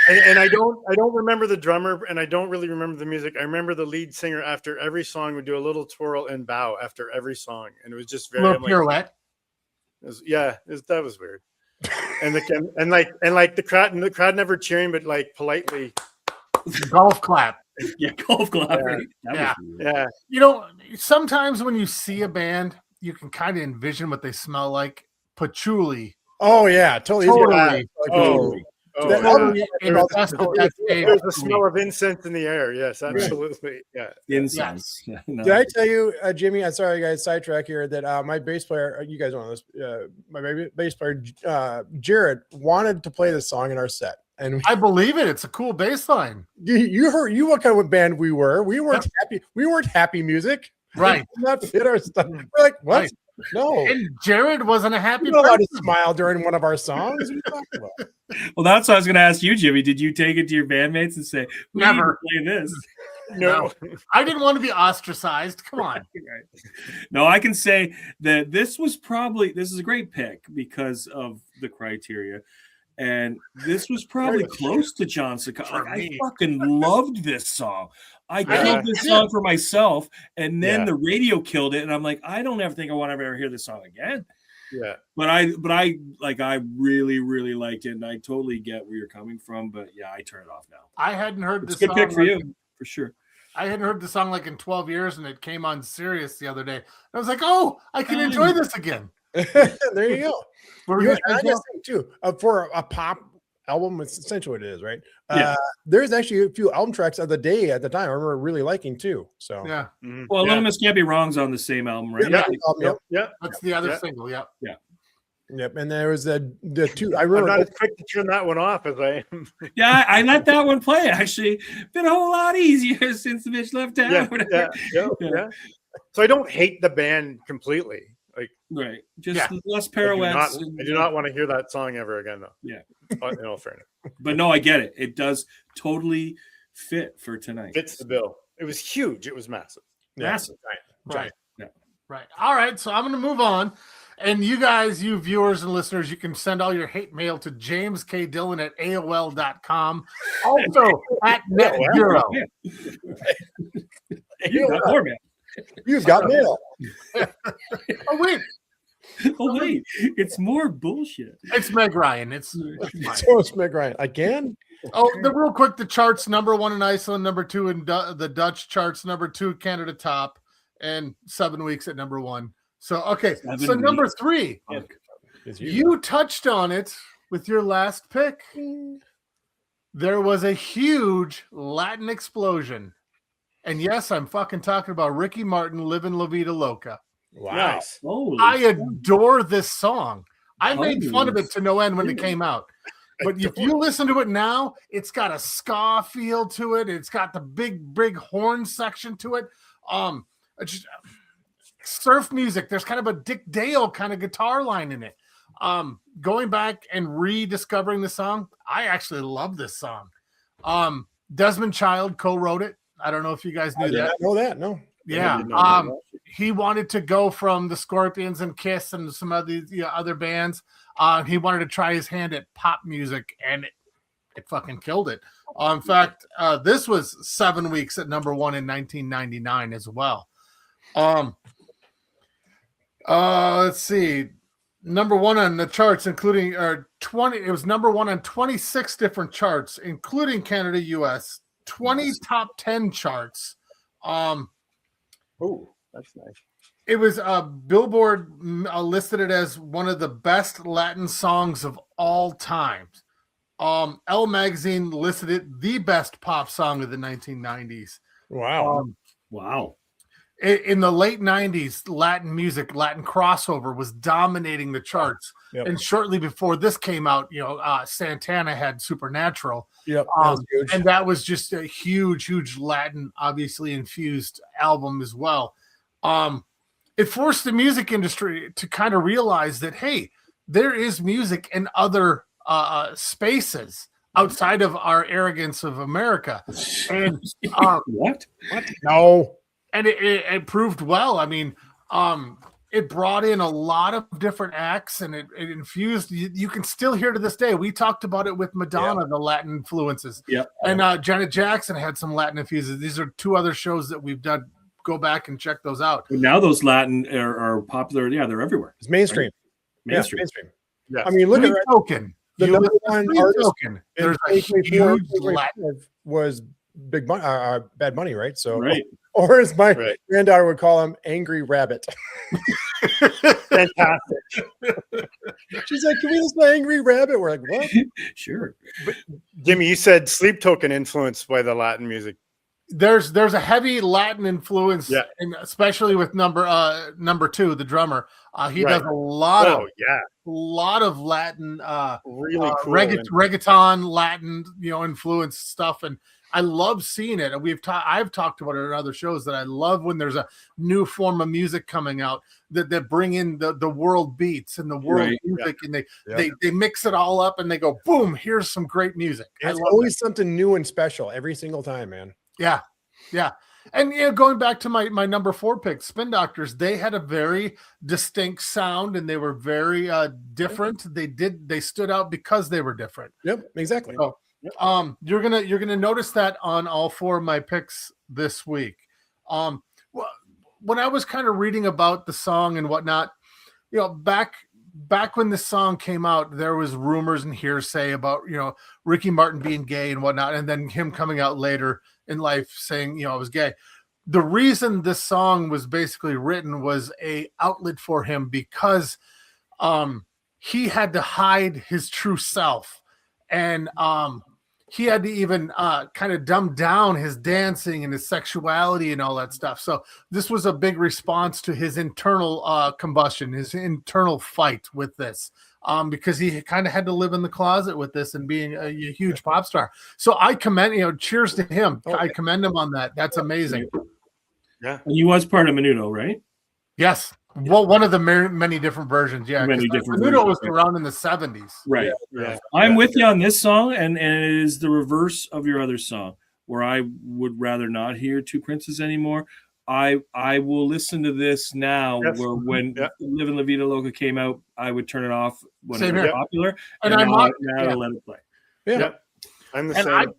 Speaker 2: And I don't remember the drummer, and I don't really remember the music. I remember the lead singer after every song would do a little twirl and bow after every song, and it was just very
Speaker 3: little pirouette.
Speaker 2: That was weird. And the crowd never cheering, but like politely
Speaker 3: golf clap.
Speaker 4: Yeah, golf clap. Right?
Speaker 2: Yeah.
Speaker 3: You know, sometimes when you see a band, you can kind of envision what they smell like. Patchouli.
Speaker 1: Oh yeah, totally.
Speaker 2: There's a smell of incense in the air. Yes, absolutely. Yeah,
Speaker 4: incense.
Speaker 3: Yes.
Speaker 4: No.
Speaker 1: Did I tell you, Jimmy? I'm sorry, guys. Sidetrack here. That my bass player, you guys know this. My bass player, Jared, wanted to play this song in our set, and
Speaker 3: I believe it. It's a cool bass line.
Speaker 1: You heard what kind of band we were. We weren't happy. We weren't happy music.
Speaker 3: Right.
Speaker 1: Not fit our stuff. We're like, what?
Speaker 3: Right.
Speaker 1: No.
Speaker 3: And Jared wasn't a happy
Speaker 1: You're not allowed to
Speaker 3: person.
Speaker 1: smile during one of our songs. What are you talking about?
Speaker 4: Well, that's what I was going to ask you, Jimmy. Did you take it to your bandmates and say, "We
Speaker 3: Never
Speaker 4: need to play this"?
Speaker 3: No. I didn't want to be ostracized. Come on.
Speaker 4: No, I can say that this is a great pick because of the criteria. And this was probably close to John Secada. I fucking loved this song. I killed this song for myself, and then the radio killed it. And I'm like, I don't ever think I want to ever hear this song again.
Speaker 2: Yeah.
Speaker 4: But I really, really liked it, and I totally get where you're coming from. But yeah, I turn it off now.
Speaker 3: I hadn't heard this
Speaker 4: song. Good pick for
Speaker 3: you,
Speaker 4: for sure.
Speaker 3: I hadn't heard the song like in 12 years, and it came on Sirius the other day. I was like, oh, I can enjoy this again.
Speaker 1: There you go. I just think too, for a pop album, it's essentially what it is, right? There's actually a few album tracks of the day at the time I remember really liking too. So
Speaker 3: yeah.
Speaker 2: Mm-hmm.
Speaker 4: Well, Little Can't Be Wrong's on the same album, right?
Speaker 2: Yeah.
Speaker 3: That's the other single. Yep.
Speaker 1: Yeah. Yep. And there was the two. I remember.
Speaker 2: I'm not as quick to turn that one off as I am.
Speaker 4: Yeah, I let that one play. Actually, been a whole lot easier since the bitch left town.
Speaker 2: Yeah. So I don't hate the band completely. Like,
Speaker 4: right, just less pirouettes.
Speaker 2: I do not want to hear that song ever again, though.
Speaker 4: Yeah,
Speaker 2: in all fairness.
Speaker 4: But no, I get it. It does totally fit for tonight.
Speaker 2: Fits the bill. It was huge. It was massive.
Speaker 4: Massive.
Speaker 3: Right. All right. So I'm going to move on. And you guys, you viewers and listeners, you can send all your hate mail to jameskdillon@aol.com. Also at NetZero.
Speaker 4: You got more mail.
Speaker 1: You've got mail.
Speaker 3: Oh wait,
Speaker 4: it's more bullshit.
Speaker 3: It's Meg Ryan. It's
Speaker 1: Meg Ryan again.
Speaker 3: Oh, real quick, the charts: number 1 in Iceland, number 2 in the Dutch charts, number 2 Canada top, and 7 weeks at number 1. So okay, so number 3, you touched on it with your last pick. There was a huge Latin explosion. And yes, I'm fucking talking about Ricky Martin, Livin' La Vida Loca.
Speaker 1: Wow.
Speaker 3: I adore this song. I made fun of it to no end when it came out. But if you listen to it now, it's got a ska feel to it. It's got the big horn section to it. Just surf music. There's kind of a Dick Dale kind of guitar line in it. Going back and rediscovering the song, I actually love this song. Desmond Child co-wrote it. I don't know if you guys knew
Speaker 1: I did
Speaker 3: that.
Speaker 1: not know that. No.
Speaker 3: Yeah. He wanted to go from the Scorpions and Kiss and some other other bands. He wanted to try his hand at pop music, and it fucking killed it. In fact, this was 7 weeks at number 1 in 1999 as well. Let's see. Number 1 on the charts, including 20. It was number 1 on 26 different charts, including Canada, US, 20 top 10 charts.
Speaker 2: Oh, that's nice.
Speaker 3: It was Billboard listed it as one of the best Latin songs of all time. Elle magazine listed it the best pop song of the 1990s.
Speaker 1: Wow.
Speaker 4: Wow.
Speaker 3: In the late 90s, Latin music, Latin crossover was dominating the charts.
Speaker 1: Yep.
Speaker 3: And shortly before this came out, Santana had Supernatural.
Speaker 1: Yep. That was huge.
Speaker 3: And that was just a huge Latin, obviously infused album as well. It forced the music industry to kind of realize that, hey, there is music in other spaces outside of our arrogance of America. And
Speaker 4: What?
Speaker 1: No.
Speaker 3: And it proved well. I mean, it brought in a lot of different acts, and it infused. You can still hear to this day. We talked about it with Madonna, the Latin influences.
Speaker 4: Yeah.
Speaker 3: And Janet Jackson had some Latin influences. These are 2 other shows that we've done. Go back and check those out.
Speaker 4: But now those Latin are popular. Yeah, they're everywhere.
Speaker 1: It's mainstream.
Speaker 4: Right? Mainstream.
Speaker 1: Yeah, mainstream.
Speaker 2: Yeah.
Speaker 1: I mean, look at
Speaker 3: Token.
Speaker 1: the number 1 artist
Speaker 3: Token. There's a huge Latin.
Speaker 1: Was Big Money, Bad Money, right? So,
Speaker 4: Right.
Speaker 1: Or as my granddaughter would call him, Angry Rabbit.
Speaker 2: Fantastic.
Speaker 1: She's like, "Can we listen to Angry Rabbit?" We're like, "What?"
Speaker 4: Sure.
Speaker 2: Jimmy, you said Sleep Token influenced by the Latin music.
Speaker 3: There's a heavy Latin influence, and especially with number 2, the drummer. He does a lot of Latin,
Speaker 2: really cool
Speaker 3: reggaeton Latin, influence stuff, and I love seeing it. And I've talked about it in other shows that I love when there's a new form of music coming out that bring in the world beats and the world music, and they mix it all up and they go boom. Here's some great music.
Speaker 1: It's always something new and special every single time, man.
Speaker 3: Yeah. And going back to my number 4 pick, Spin Doctors, they had a very distinct sound and they were very different. They stood out because they were different.
Speaker 1: Yep, exactly.
Speaker 3: So, you're gonna notice that on all 4 of my picks this week. When I was kind of reading about the song and whatnot, back when this song came out, there was rumors and hearsay about Ricky Martin being gay and whatnot, and then him coming out later in life saying I was gay. The reason this song was basically written was a outlet for him because he had to hide his true self, and he had to even kind of dumb down his dancing and his sexuality and all that stuff. So this was a big response to his internal combustion, his internal fight with this, because he kind of had to live in the closet with this and being a huge pop star. So I commend, cheers to him. I commend him on that. That's amazing.
Speaker 2: Yeah.
Speaker 4: And he was part of Menudo, right?
Speaker 3: Yes. Well, one of the many different versions. Yeah.
Speaker 4: Many different
Speaker 3: Menudo was
Speaker 4: versions.
Speaker 3: around in the 70s.
Speaker 4: Right. I'm with you on this song, and it is the reverse of your other song, where I would rather not hear Two Princes anymore. I will listen to this now. Where when Livin' La Vida Loca came out, I would turn it off when it was popular, and now I let it play.
Speaker 3: Yeah.
Speaker 2: I'm the
Speaker 3: and
Speaker 2: same.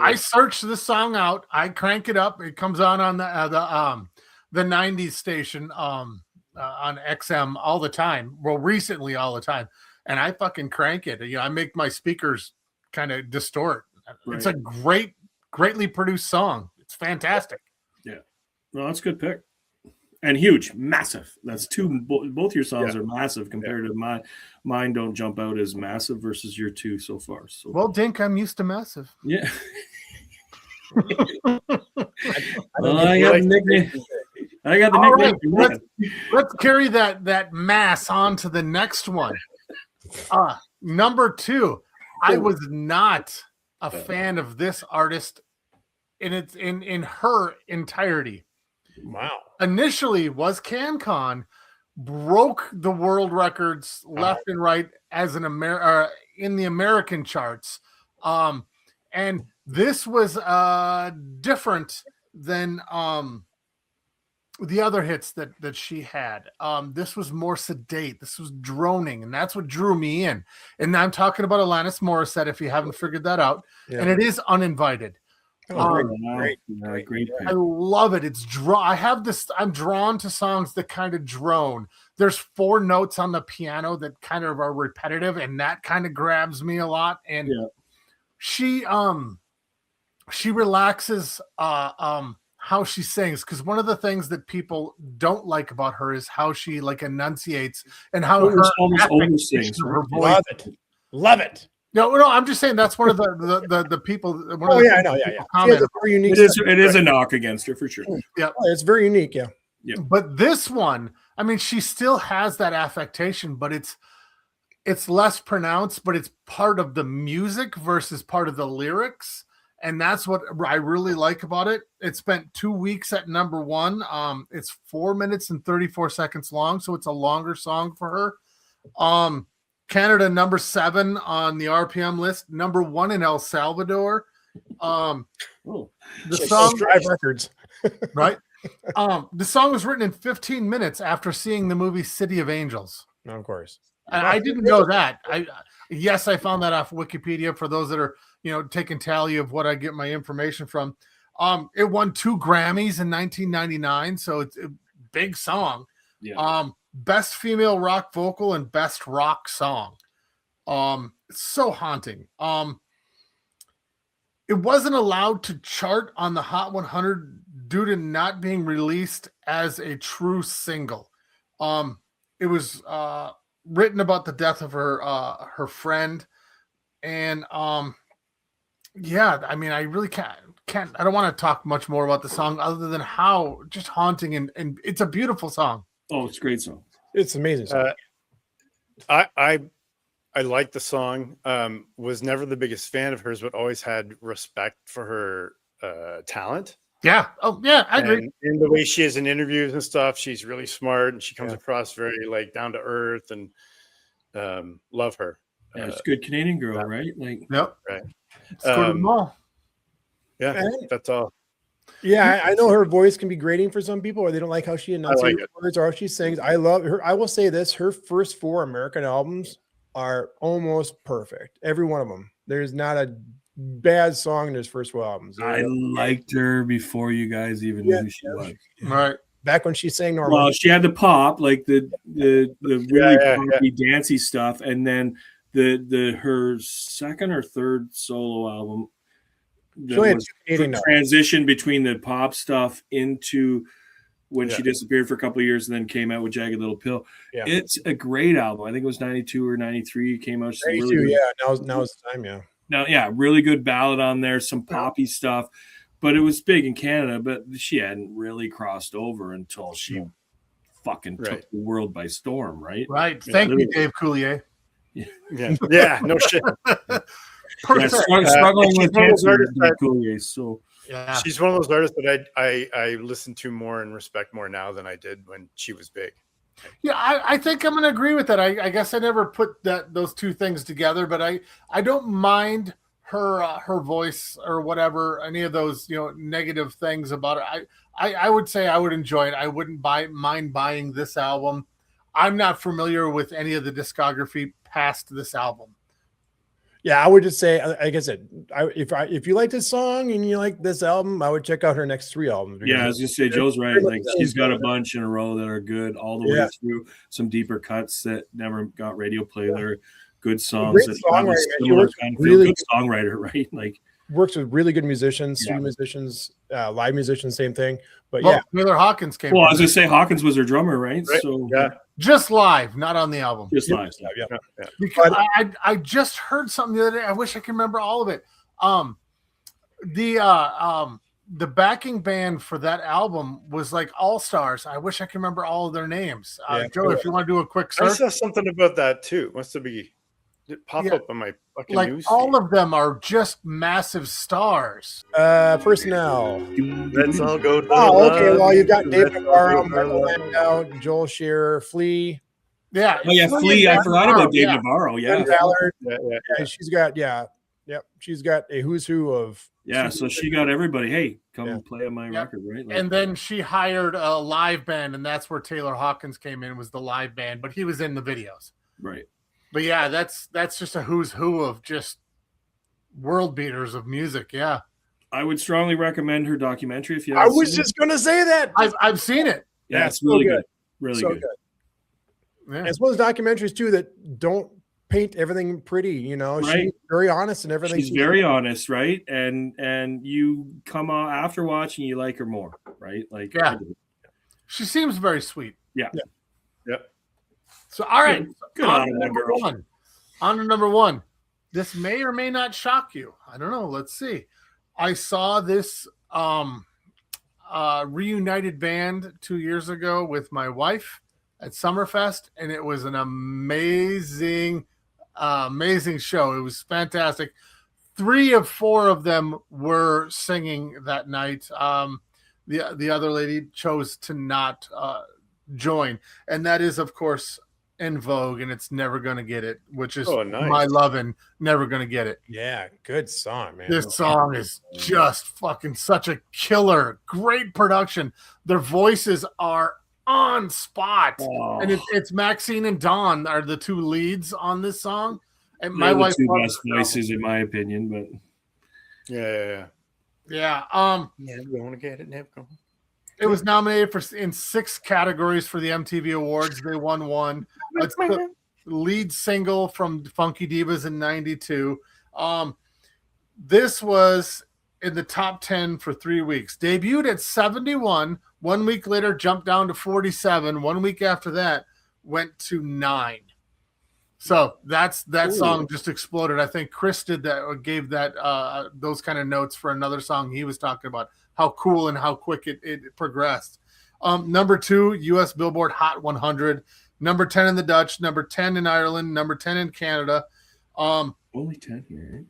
Speaker 3: I searched the song out. I crank it up. It comes on the 90s station on XM all the time. Well, recently all the time, and I fucking crank it. I make my speakers kind of distort. Right. It's a greatly produced song. It's fantastic.
Speaker 4: Yeah, well, that's a good pick. And huge, massive. That's both your songs are massive compared to mine. Mine don't jump out as massive versus your 2 so far. So
Speaker 3: well, Dink, I'm used to massive.
Speaker 4: Yeah. I got the nickname.
Speaker 3: Right. Let's carry that mass on to the next one. Number 2. I was not a fan of this artist in her entirety.
Speaker 1: Wow.
Speaker 3: Initially was CanCon, broke the world records left and right as in the American charts. And And this was different than the other hits that she had. This was more sedate. This was droning, and that's what drew me in. And I'm talking about Alanis Morissette, if you haven't figured that out. Yeah. And it is Uninvited.
Speaker 1: Great.
Speaker 3: I love it. I'm drawn to songs that kind of drone. There's 4 notes on the piano that kind of are repetitive, and that kind of grabs me a lot. And she relaxes how she sings, because one of the things that people don't like about her is how she like enunciates and how her
Speaker 4: sings.
Speaker 3: Her voice.
Speaker 1: Love it.
Speaker 3: No, I'm just saying that's one of the people.
Speaker 1: I know.
Speaker 4: It is a knock against her for sure.
Speaker 3: Yeah,
Speaker 1: it's very unique. Yeah.
Speaker 3: But this one, I mean, she still has that affectation, but it's less pronounced. But it's part of the music versus part of the lyrics, and that's what I really like about it. It spent 2 weeks at number 1. It's 4 minutes and 34 seconds long, so it's a longer song for her. Canada number 7 on the RPM list, number 1 in El Salvador. The song
Speaker 1: Drive Records,
Speaker 3: right? The song was written in 15 minutes after seeing the movie City of Angels.
Speaker 1: Of course,
Speaker 3: I didn't know that. I found that off Wikipedia for those that are taking tally of what I get my information from. It won 2 Grammys in 1999, so it's a big song.
Speaker 4: Yeah.
Speaker 3: Best female rock vocal and best rock song. It's so haunting. It wasn't allowed to chart on the Hot 100 due to not being released as a true single. It was written about the death of her friend, and I mean, I really can't. I don't want to talk much more about the song other than how just haunting and it's a beautiful song.
Speaker 4: Oh, it's a great song.
Speaker 1: It's an amazing song.
Speaker 2: I like the song. Was never the biggest fan of hers, but always had respect for her talent.
Speaker 3: Yeah. Oh, yeah. I agree.
Speaker 2: And the way she is in interviews and stuff, she's really smart, and she comes across very like down to earth, and love her.
Speaker 4: Yeah, it's a good Canadian girl, right? Like,
Speaker 3: yep.
Speaker 2: Right.
Speaker 3: It's good them all.
Speaker 2: Yeah, that's all.
Speaker 1: Yeah, I know her voice can be grating for some people, or they don't like how she enunciates words or how she sings. I love her. I will say this: her first 4 American albums are almost perfect. Every one of them. There's not a bad song in his first 4 albums.
Speaker 4: I liked her before you guys even knew who she was.
Speaker 3: Right.
Speaker 1: Back when she sang normal.
Speaker 4: Well, she had the pop, like the really poppy, dancey stuff, and then her second or third solo album. The transition between the pop stuff into when she disappeared for a couple of years and then came out with Jagged Little Pill. Yeah. It's a great album. I think it was 92 or 93. It came out.
Speaker 1: 92, really now it's time,
Speaker 4: really good ballad on there, some poppy stuff. But it was big in Canada, but she hadn't really crossed over until she fucking took the world by storm, right?
Speaker 3: Right. Thank you, Dave Coulier.
Speaker 2: Yeah, no shit.
Speaker 4: Struggling with cancer. So
Speaker 2: she's one of those artists that I listen to more and respect more now than I did when she was big.
Speaker 3: Yeah, I think I'm going to agree with that. I guess I never put those two things together, but I don't mind her voice or whatever, any of those negative things about it. I would say I would enjoy it. I wouldn't mind buying this album. I'm not familiar with any of the discography past this album.
Speaker 1: Yeah, I would just say, like I said, if you like this song and you like this album, I would check out her next 3 albums.
Speaker 4: Yeah, I was just say Joe's right. Like she's got a bunch in a row that are good all the way through. Some deeper cuts that never got radio play. They're good songs. Good songwriter, right? Like
Speaker 1: works with really good musicians, studio musicians, live musicians, same thing. But
Speaker 3: Taylor Hawkins came.
Speaker 4: Well, I was gonna say Hawkins was her drummer, right? So
Speaker 3: just live, not on the album.
Speaker 4: Just live. Yeah.
Speaker 3: Because I just heard something the other day. I wish I could remember all of it. The backing band for that album was like all stars. I wish I could remember all of their names. Joe, if you want to do a quick search.
Speaker 2: I saw something about that too. Must have been pop up on my fucking news feed.
Speaker 3: All of them are just massive stars.
Speaker 1: Personnel.
Speaker 2: Let's all go.
Speaker 1: Okay. Well, you've got Dave Navarro, Michael Landau, Joel Shearer, Flea.
Speaker 3: Yeah.
Speaker 4: Oh yeah, Flea. I forgot about Dave Navarro. Yeah.
Speaker 1: Ballard. Yeah. She's got Yep. She's got a who's who of.
Speaker 4: Yeah, so she got everybody. Hey, come
Speaker 1: Yeah.
Speaker 4: play on my record, right? Like,
Speaker 3: And then she hired a live band, and that's where Taylor Hawkins came in, was the live band, but he was in the videos.
Speaker 4: right.
Speaker 3: But yeah, that's just a who's who of just world beaters of music. Yeah,
Speaker 4: I would strongly recommend her documentary if you
Speaker 1: I
Speaker 4: haven't
Speaker 1: was
Speaker 4: seen
Speaker 1: just going to say that.
Speaker 3: I've seen it.
Speaker 4: it. Yeah, it's
Speaker 1: so
Speaker 4: really
Speaker 1: good.
Speaker 4: good. Really
Speaker 1: So
Speaker 4: good.
Speaker 3: Yeah.
Speaker 1: As well as documentaries too that don't paint everything pretty, you know.
Speaker 4: Right.
Speaker 1: She's very honest in everything.
Speaker 4: She's very honest, right? And you come out after watching, you like her more, right? Like,
Speaker 3: Yeah. She seems very sweet.
Speaker 4: Yeah.
Speaker 3: So all right,
Speaker 4: Good
Speaker 3: on
Speaker 4: on
Speaker 3: to
Speaker 4: that
Speaker 3: number
Speaker 4: girl.
Speaker 3: one. On to number one. This may or may not shock you. I don't know. Let's see. I saw this reunited band 2 years ago with my wife at Summerfest, and it was an amazing show. It was fantastic. 3 of 4 of them were singing that night. The other lady chose to not join, and that is, of course, In Vogue, and It's Never Gonna Get It, which is
Speaker 2: nice.
Speaker 3: my lovin', Never Gonna Get It.
Speaker 1: Yeah, good song, man.
Speaker 3: This song is just fucking such a killer. Great production. Their voices are on spot.
Speaker 4: Oh,
Speaker 3: And it's Maxine and Dawn are the 2 leads on this song. And my
Speaker 4: they're the
Speaker 3: wife
Speaker 4: 2
Speaker 3: loves
Speaker 4: best
Speaker 3: the song.
Speaker 4: voices, in my opinion. But
Speaker 2: Yeah.
Speaker 3: Yeah.
Speaker 2: Never gonna get it. Never gonna.
Speaker 3: It was nominated in 6 categories for the MTV Awards. They won 1. It's the lead single from Funky Divas in '92. This was in the top 10 for 3 weeks. Debuted at 71. 1 week later, jumped down to 47. 1 week after that, went to 9. So that song just exploded. I think Chris did that, or gave that those kind of notes for another song he was talking about. How cool and how quick it progressed. Number 2, U.S. Billboard Hot 100. Number 10 in the Dutch. Number 10 in Ireland. Number 10 in Canada.
Speaker 4: only 10 here.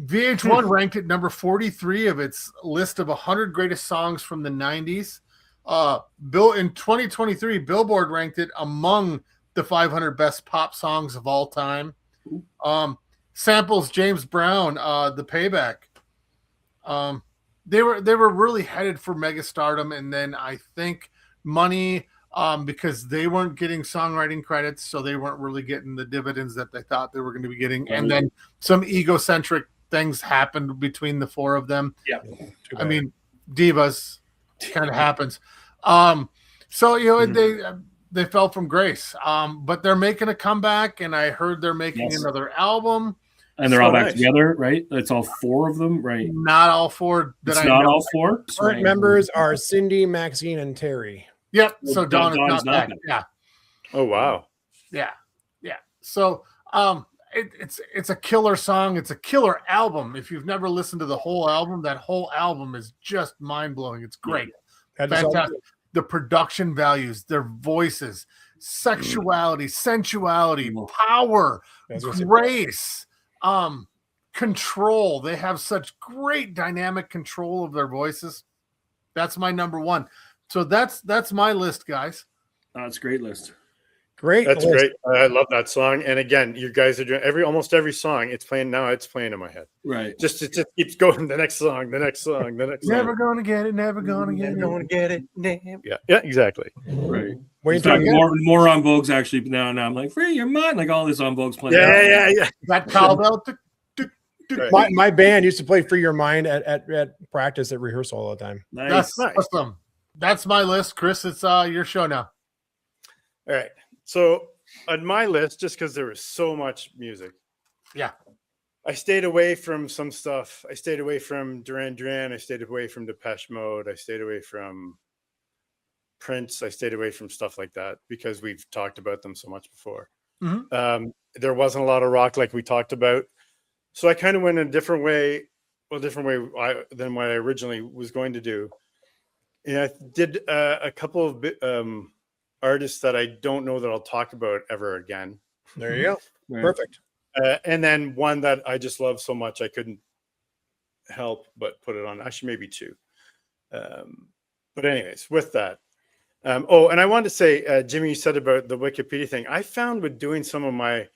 Speaker 3: VH1 ranked it number 43 of its list of 100 greatest songs from the 90s. In 2023, Billboard ranked it among the 500 best pop songs of all time. Samples James Brown, The Payback. They were really headed for megastardom, and then I think Money, because they weren't getting songwriting credits, so they weren't really getting the dividends that they thought they were going to be getting. And then some egocentric things happened between the 4 of them.
Speaker 4: Yeah,
Speaker 3: I mean, divas kind of happens. So they fell from grace. But they're making a comeback, and I heard they're making another album.
Speaker 4: And they're all back together, right? It's all 4 of them, right?
Speaker 3: Not all 4.
Speaker 4: It's not all 4.
Speaker 1: Current members are Cindy, Maxine, and Terry.
Speaker 3: Yep. So Dawn is
Speaker 4: Dawn's
Speaker 3: not back.
Speaker 4: back.
Speaker 3: Yeah.
Speaker 2: Oh wow.
Speaker 3: Yeah. So it's a killer song. It's a killer album. If you've never listened to the whole album, that whole album is just mind blowing. It's great. Fantastic. The production values, their voices, sexuality, sensuality, power, grace, control. They have such great dynamic control of their voices. That's my number 1. So that's my list, guys.
Speaker 4: That's a great list.
Speaker 1: Great.
Speaker 2: That's great. I love that song. And again, you guys are doing almost every song. It's playing now. It's playing in my head.
Speaker 4: Right.
Speaker 2: It just keeps going. The next song. The next song. The next.
Speaker 3: Never gonna get it. Never gonna get it.
Speaker 2: Never gonna get it. Yeah. Exactly.
Speaker 4: Right.
Speaker 1: Wait
Speaker 4: more on Vogue's actually now. I'm like, free your mind. Like all this on Vogue's playing.
Speaker 2: Yeah.
Speaker 3: That cowbell.
Speaker 1: My band used to play Free Your Mind at practice, at rehearsal all the time.
Speaker 4: Nice.
Speaker 3: That's awesome. That's my list, Chris. It's your show now.
Speaker 2: All right. So on my list, just because there was so much music, I stayed away from some stuff. I stayed away from Duran Duran. I stayed away from Depeche Mode. I stayed away from Prince. I stayed away from stuff like that because we've talked about them so much before.
Speaker 3: Mm-hmm.
Speaker 2: There wasn't a lot of rock like we talked about. So I kind of went a different way than what I originally was going to do. And I did a couple of artists that I don't know that I'll talk about ever again.
Speaker 1: There you go.
Speaker 4: Right.
Speaker 1: Perfect.
Speaker 2: And then one that I just love so much I couldn't help but put it on. Actually, maybe 2. But anyways, with that. And I wanted to say, Jimmy, you said about the Wikipedia thing. I found with doing some of my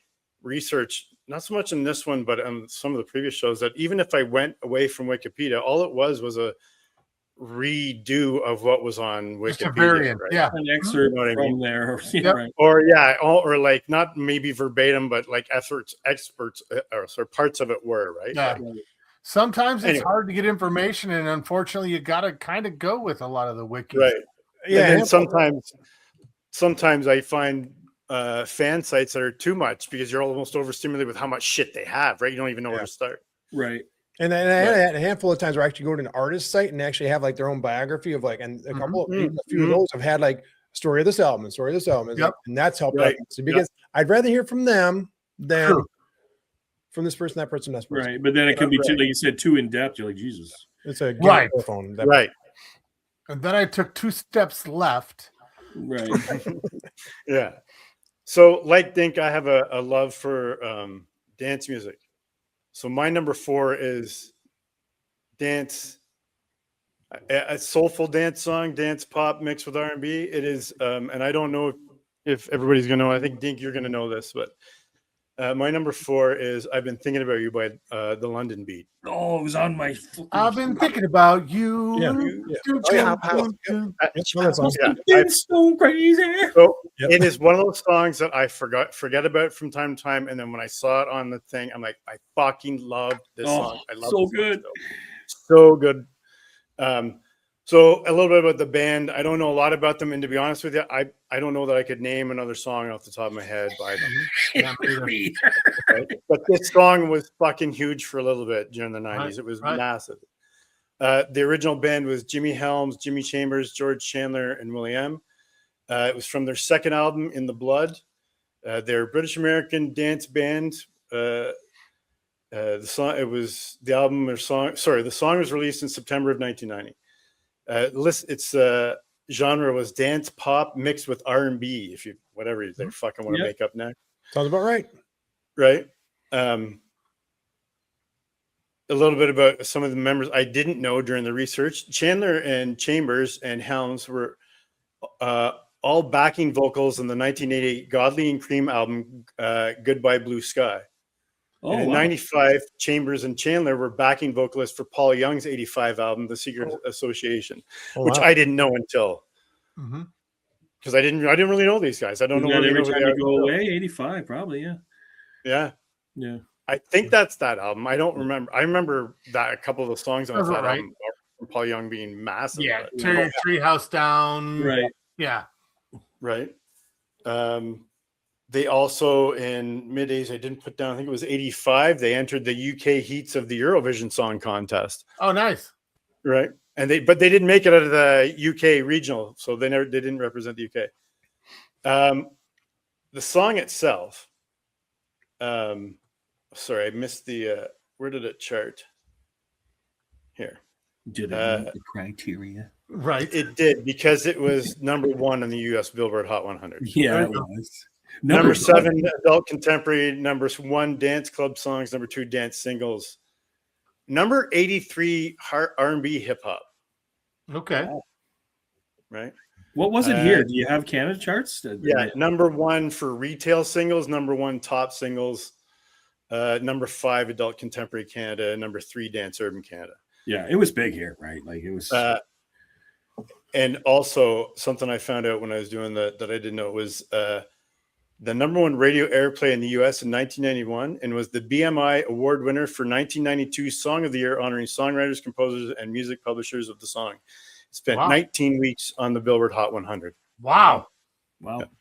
Speaker 2: research, not so much in this one, but on some of the previous shows, that even if I went away from Wikipedia, all it was a redo of what was on Wikipedia.
Speaker 3: Variant,
Speaker 2: right?
Speaker 3: Yeah.
Speaker 4: An excerpt
Speaker 2: You know what I
Speaker 4: from
Speaker 2: mean?
Speaker 4: there.
Speaker 3: Yep.
Speaker 4: Right.
Speaker 2: Or like not maybe verbatim, but like experts or parts of it were, right?
Speaker 3: Yeah.
Speaker 2: Like,
Speaker 3: Sometimes it's
Speaker 2: Anyway.
Speaker 3: hard to get information, and unfortunately, you got to kind of go with a lot of the wikis.
Speaker 2: right.
Speaker 1: Yeah,
Speaker 2: And then sometimes I find fan sites that are too much because you're almost overstimulated with how much shit they have, right? You don't even know where to start.
Speaker 4: Right.
Speaker 1: And I had a handful of times where I actually go to an artist site and actually have like their own biography of like, and a couple, even a few of those have had like story of this album, and story of this album,
Speaker 3: Yep.
Speaker 1: and that's helped
Speaker 2: Right.
Speaker 1: out because I'd rather hear from them than
Speaker 3: True.
Speaker 1: from this person, that person, that person.
Speaker 4: Right. But then it can be too, like you said, too in depth. You're like, Jesus.
Speaker 1: It's a
Speaker 3: Right.
Speaker 1: phone.
Speaker 2: Right.
Speaker 3: And then I took 2 steps left.
Speaker 4: Right.
Speaker 2: Yeah. So like Dink, I have a love for dance music. So my number 4 is dance, a soulful dance song, dance pop mixed with R&B. It is, and I don't know if everybody's gonna know. I think Dink, you're gonna know this, but my number 4 is "I've Been Thinking About You" by the London Beat.
Speaker 4: Oh, it was on my.
Speaker 3: I've been thinking about you.
Speaker 1: Yeah.
Speaker 4: It's so crazy.
Speaker 2: So
Speaker 1: Yep.
Speaker 2: it is one of those songs that I forget about from time to time, and then when I saw it on the thing, I'm like, I fucking love this song. I love
Speaker 4: so
Speaker 2: this
Speaker 4: good.
Speaker 2: so good. So a little bit about the band. I don't know a lot about them, and to be honest with you, I don't know that I could name another song off the top of my head by them. Right? But this song was fucking huge for a little bit during the 90s. It was massive. The original band was Jimmy Helms, Jimmy Chambers, George Chandler, and William. It was from their second album, In the Blood. They're a British American dance band. The song was released in September of 1990. Its genre was dance pop mixed with R&B. If you whatever they fucking want to make up next.
Speaker 1: Sounds about right.
Speaker 2: Right. A little bit about some of the members I didn't know during the research. Chandler and Chambers and Helms were all backing vocals in the 1988 Godley and Cream album, Goodbye Blue Sky.
Speaker 4: Oh,
Speaker 2: and in 95, Chambers and Chandler were backing vocalists for Paul Young's 85 album, The Secret Association, which I didn't know until because I didn't really know these guys. I don't know
Speaker 4: every time you go away. 85, probably,
Speaker 2: yeah. I think that's that album. I don't remember. I remember that a couple of the songs on that album from Paul Young being massive.
Speaker 3: Yeah, Tear Your Treehouse Down.
Speaker 4: Right.
Speaker 3: Yeah.
Speaker 2: Right. They also in mid-80s, I didn't put down, I think it was 85, they entered the UK heats of the Eurovision Song Contest.
Speaker 3: Oh, nice.
Speaker 2: Right. And they didn't make it out of the UK regional, so they didn't represent the UK. The song itself, sorry, I missed the where did it chart? Here.
Speaker 4: Did it meet the criteria?
Speaker 3: Right.
Speaker 2: It did, because it was number 1 on the US Billboard Hot 100.
Speaker 4: Yeah, it was.
Speaker 2: Number 7, adult contemporary. Number 1, dance club songs. Number 2, dance singles. Number 83, R&B hip hop.
Speaker 3: Okay.
Speaker 2: Right.
Speaker 4: What was it here? Do you have Canada charts?
Speaker 2: Yeah. Number 1 for retail singles. Number 1 top singles. Number 5, adult contemporary Canada. Number 3, dance urban Canada.
Speaker 4: Yeah, it was big here, right? Like it was.
Speaker 2: And also something I found out when I was doing that I didn't know was the number 1 radio airplay in the US in 1991, and was the BMI award winner for 1992 Song of the Year, honoring songwriters, composers, and music publishers of the song. It spent 19 weeks on the Billboard Hot 100.
Speaker 3: Wow.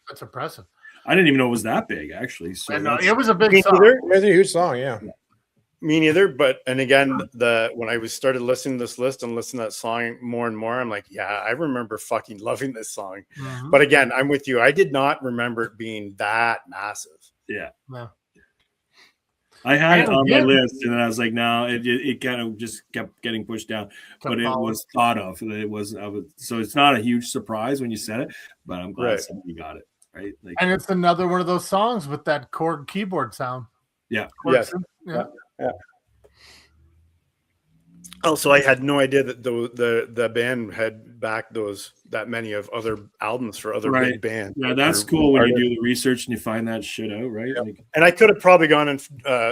Speaker 3: That's impressive.
Speaker 4: I didn't even know it was that big, actually. So
Speaker 3: it was a big song.
Speaker 1: It was a huge song, yeah.
Speaker 2: Me neither. But, and again, when I started listening to this list and listening to that song more and more, I'm like, yeah, I remember fucking loving this song. But again, I'm with you. I did not remember it being that massive.
Speaker 4: Yeah.
Speaker 3: No.
Speaker 4: I had it on my list, and then I was like, no, it kind of just kept getting pushed down. But it was thought of. It was so it's not a huge surprise when you said it, but I'm glad somebody got it. Right. Like,
Speaker 3: and it's another one of those songs with that chord keyboard sound.
Speaker 4: Yeah.
Speaker 2: Yes.
Speaker 3: Yeah.
Speaker 2: Also, I had no idea that the band had backed that many of other albums for other big bands.
Speaker 4: Yeah, that's cool when you do the research and you find that shit out, right?
Speaker 2: Yeah.
Speaker 4: Like,
Speaker 2: and I could have probably gone and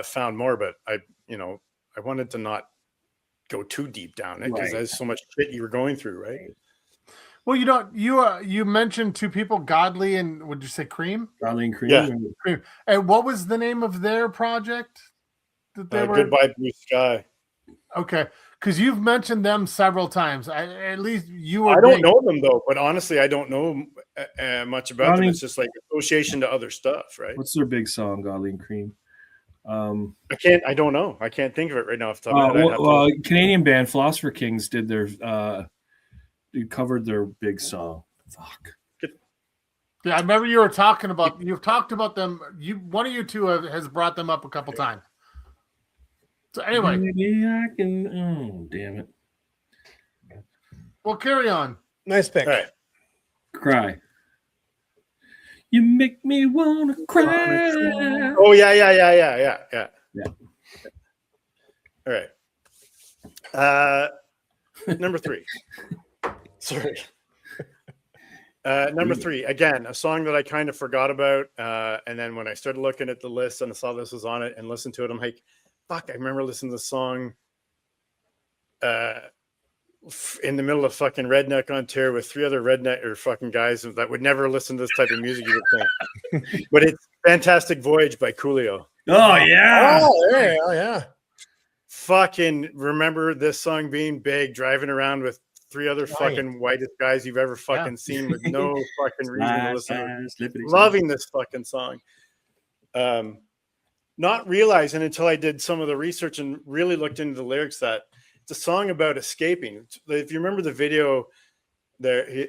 Speaker 2: found more, but I wanted to not go too deep down it because there's so much shit you were going through, right?
Speaker 3: Well, you mentioned two people, Godly and would you say Cream?
Speaker 4: Godly and Cream.
Speaker 2: Yeah.
Speaker 3: Cream. And what was the name of their project? That they were
Speaker 2: Goodbye Blue Sky.
Speaker 3: Okay, because you've mentioned them several times. At least you were.
Speaker 2: I don't know them though, but honestly, I don't know much about them. It's just like association to other stuff, right?
Speaker 4: What's their big song, Godly and Cream?
Speaker 2: I don't know. I can't think of it right now off the top of my head.
Speaker 4: Well, Canadian band Philosopher Kings did covered their big song. Fuck.
Speaker 3: Yeah, I remember you've talked about them. One of you two has brought them up a couple times. So anyway,
Speaker 4: maybe I can. Oh, damn it!
Speaker 3: Well, carry on.
Speaker 1: Nice pick.
Speaker 2: All right.
Speaker 4: Cry. You make me wanna cry.
Speaker 2: Oh yeah. All right. Number 3. Sorry. Number 3, again, a song that I kind of forgot about. And then when I started looking at the list and I saw this was on it and listened to it, I'm like, fuck, I remember listening to the song in the middle of fucking Redneck, Ontario with 3 other redneck or fucking guys that would never listen to this type of music, you would think. But it's Fantastic Voyage by Coolio.
Speaker 4: Oh, yeah.
Speaker 1: Oh, yeah.
Speaker 2: Fucking remember this song being big, driving around with 3 other fucking whitest guys you've ever fucking seen with no fucking reason to listen to. Loving this fucking song. Not realizing until I did some of the research and really looked into the lyrics that it's a song about escaping. If you remember the video, there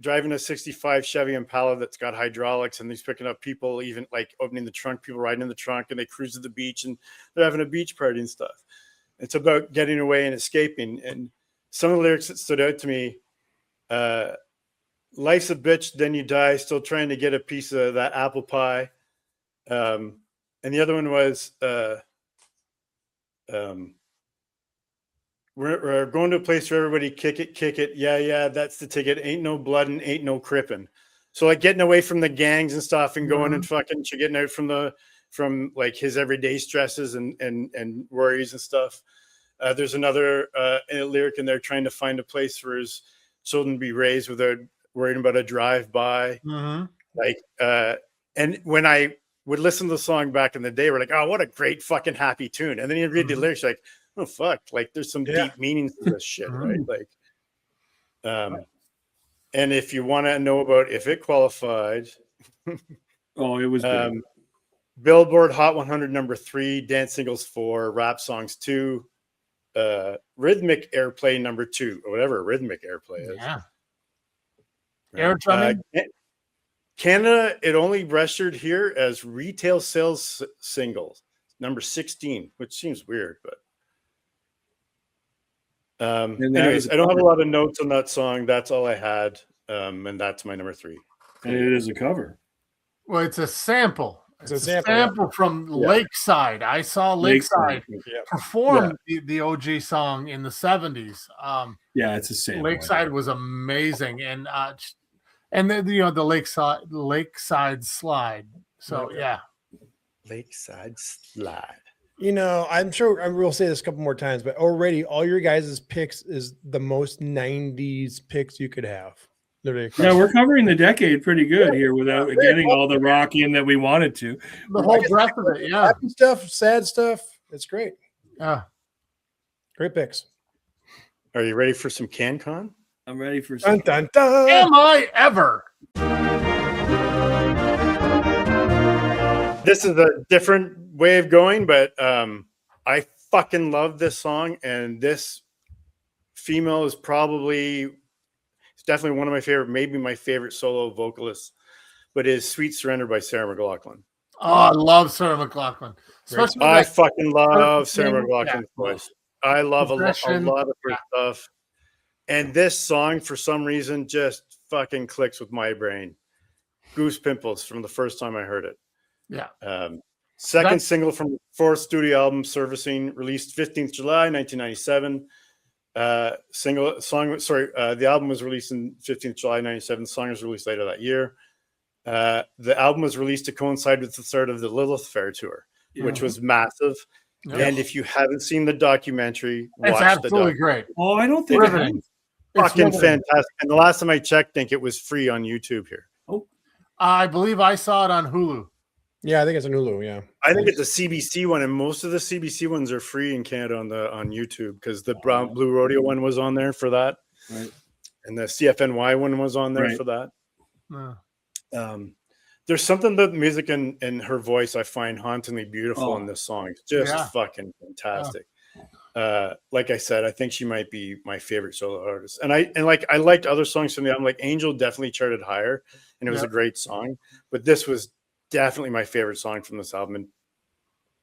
Speaker 2: driving a 65 Chevy Impala that's got hydraulics, and he's picking up people, even like opening the trunk, people riding in the trunk, and they cruise to the beach and they're having a beach party and stuff. It's about getting away and escaping. And some of the lyrics that stood out to me, life's a bitch, then you die, still trying to get a piece of that apple pie. And the other one was, we're going to a place where everybody kick it. Yeah, that's the ticket. Ain't no blood and ain't no crippin'. So like getting away from the gangs and stuff and going and fucking getting out from like his everyday stresses and worries and stuff. There's another lyric in there trying to find a place for his children to be raised without worrying about a drive-by. And when I would listen to the song back in the day, we're like, oh, what a great fucking happy tune. And then you read the lyrics, like, oh fuck, like there's some deep meanings to this shit, right? Like, and if you want to know about if it qualified,
Speaker 4: it was
Speaker 2: Billboard Hot 100 number 3, dance singles 4, rap songs 2, rhythmic airplay number 2, or whatever rhythmic airplay is.
Speaker 3: Yeah. Air drumming.
Speaker 2: Canada, it only registered here as retail sales singles, number 16, which seems weird, but anyways, I don't have a lot of notes on that song. That's all I had, and that's my number 3.
Speaker 4: And it is a cover.
Speaker 3: Well, it's a sample.
Speaker 1: It's a sample
Speaker 3: from Lakeside. I saw Lakeside perform the OG song in the 70s.
Speaker 4: It's a sample.
Speaker 3: Lakeside was amazing, and the Lakeside Slide. So
Speaker 2: Lakeside Slide.
Speaker 1: I'm sure I will say this a couple more times, but already all your guys' picks is the most 90s picks you could have. Literally.
Speaker 4: Yeah, we're covering the decade pretty good here without getting all the rock in that we wanted to.
Speaker 3: The whole breadth of it,
Speaker 1: happy stuff, sad stuff. It's great.
Speaker 3: Yeah.
Speaker 1: Great picks.
Speaker 2: Are you ready for some CanCon?
Speaker 4: I'm ready for some.
Speaker 1: Dun, dun, dun.
Speaker 3: Am I ever?
Speaker 2: This is a different way of going, but I fucking love this song, and this female is definitely one of my favorite, maybe my favorite solo vocalists, but is Sweet Surrender by Sarah McLachlan.
Speaker 3: Oh, I love Sarah McLachlan.
Speaker 2: I fucking love Sarah McLachlan's voice. I love a lot of her stuff. And this song, for some reason, just fucking clicks with my brain. Goose pimples from the first time I heard it.
Speaker 3: Yeah.
Speaker 2: Second single from the fourth studio album, Servicing, released 15th July 1997. The album was released in 15th July 97. The song was released later that year. The album was released to coincide with the start of the Lilith Fair tour, which was massive. Yep. And if you haven't seen the documentary,
Speaker 3: it's absolutely great.
Speaker 4: Oh, I don't think it's
Speaker 2: fucking fantastic. And the last time I checked, I think it was free on YouTube here.
Speaker 4: Oh,
Speaker 3: I believe I saw it on Hulu.
Speaker 1: Yeah, I think it's on Hulu. Yeah,
Speaker 2: I think it's a CBC one, and most of the CBC ones are free in Canada on YouTube because the Blue Rodeo one was on there for that,
Speaker 4: right?
Speaker 2: And the CFNY one was on there for that. There's something about the music and her voice I find hauntingly beautiful in this song. It's just fucking fantastic. Like I said, I think she might be my favorite solo artist. And I liked other songs from the album. Like Angel definitely charted higher, and it was a great song. But this was definitely my favorite song from this album. And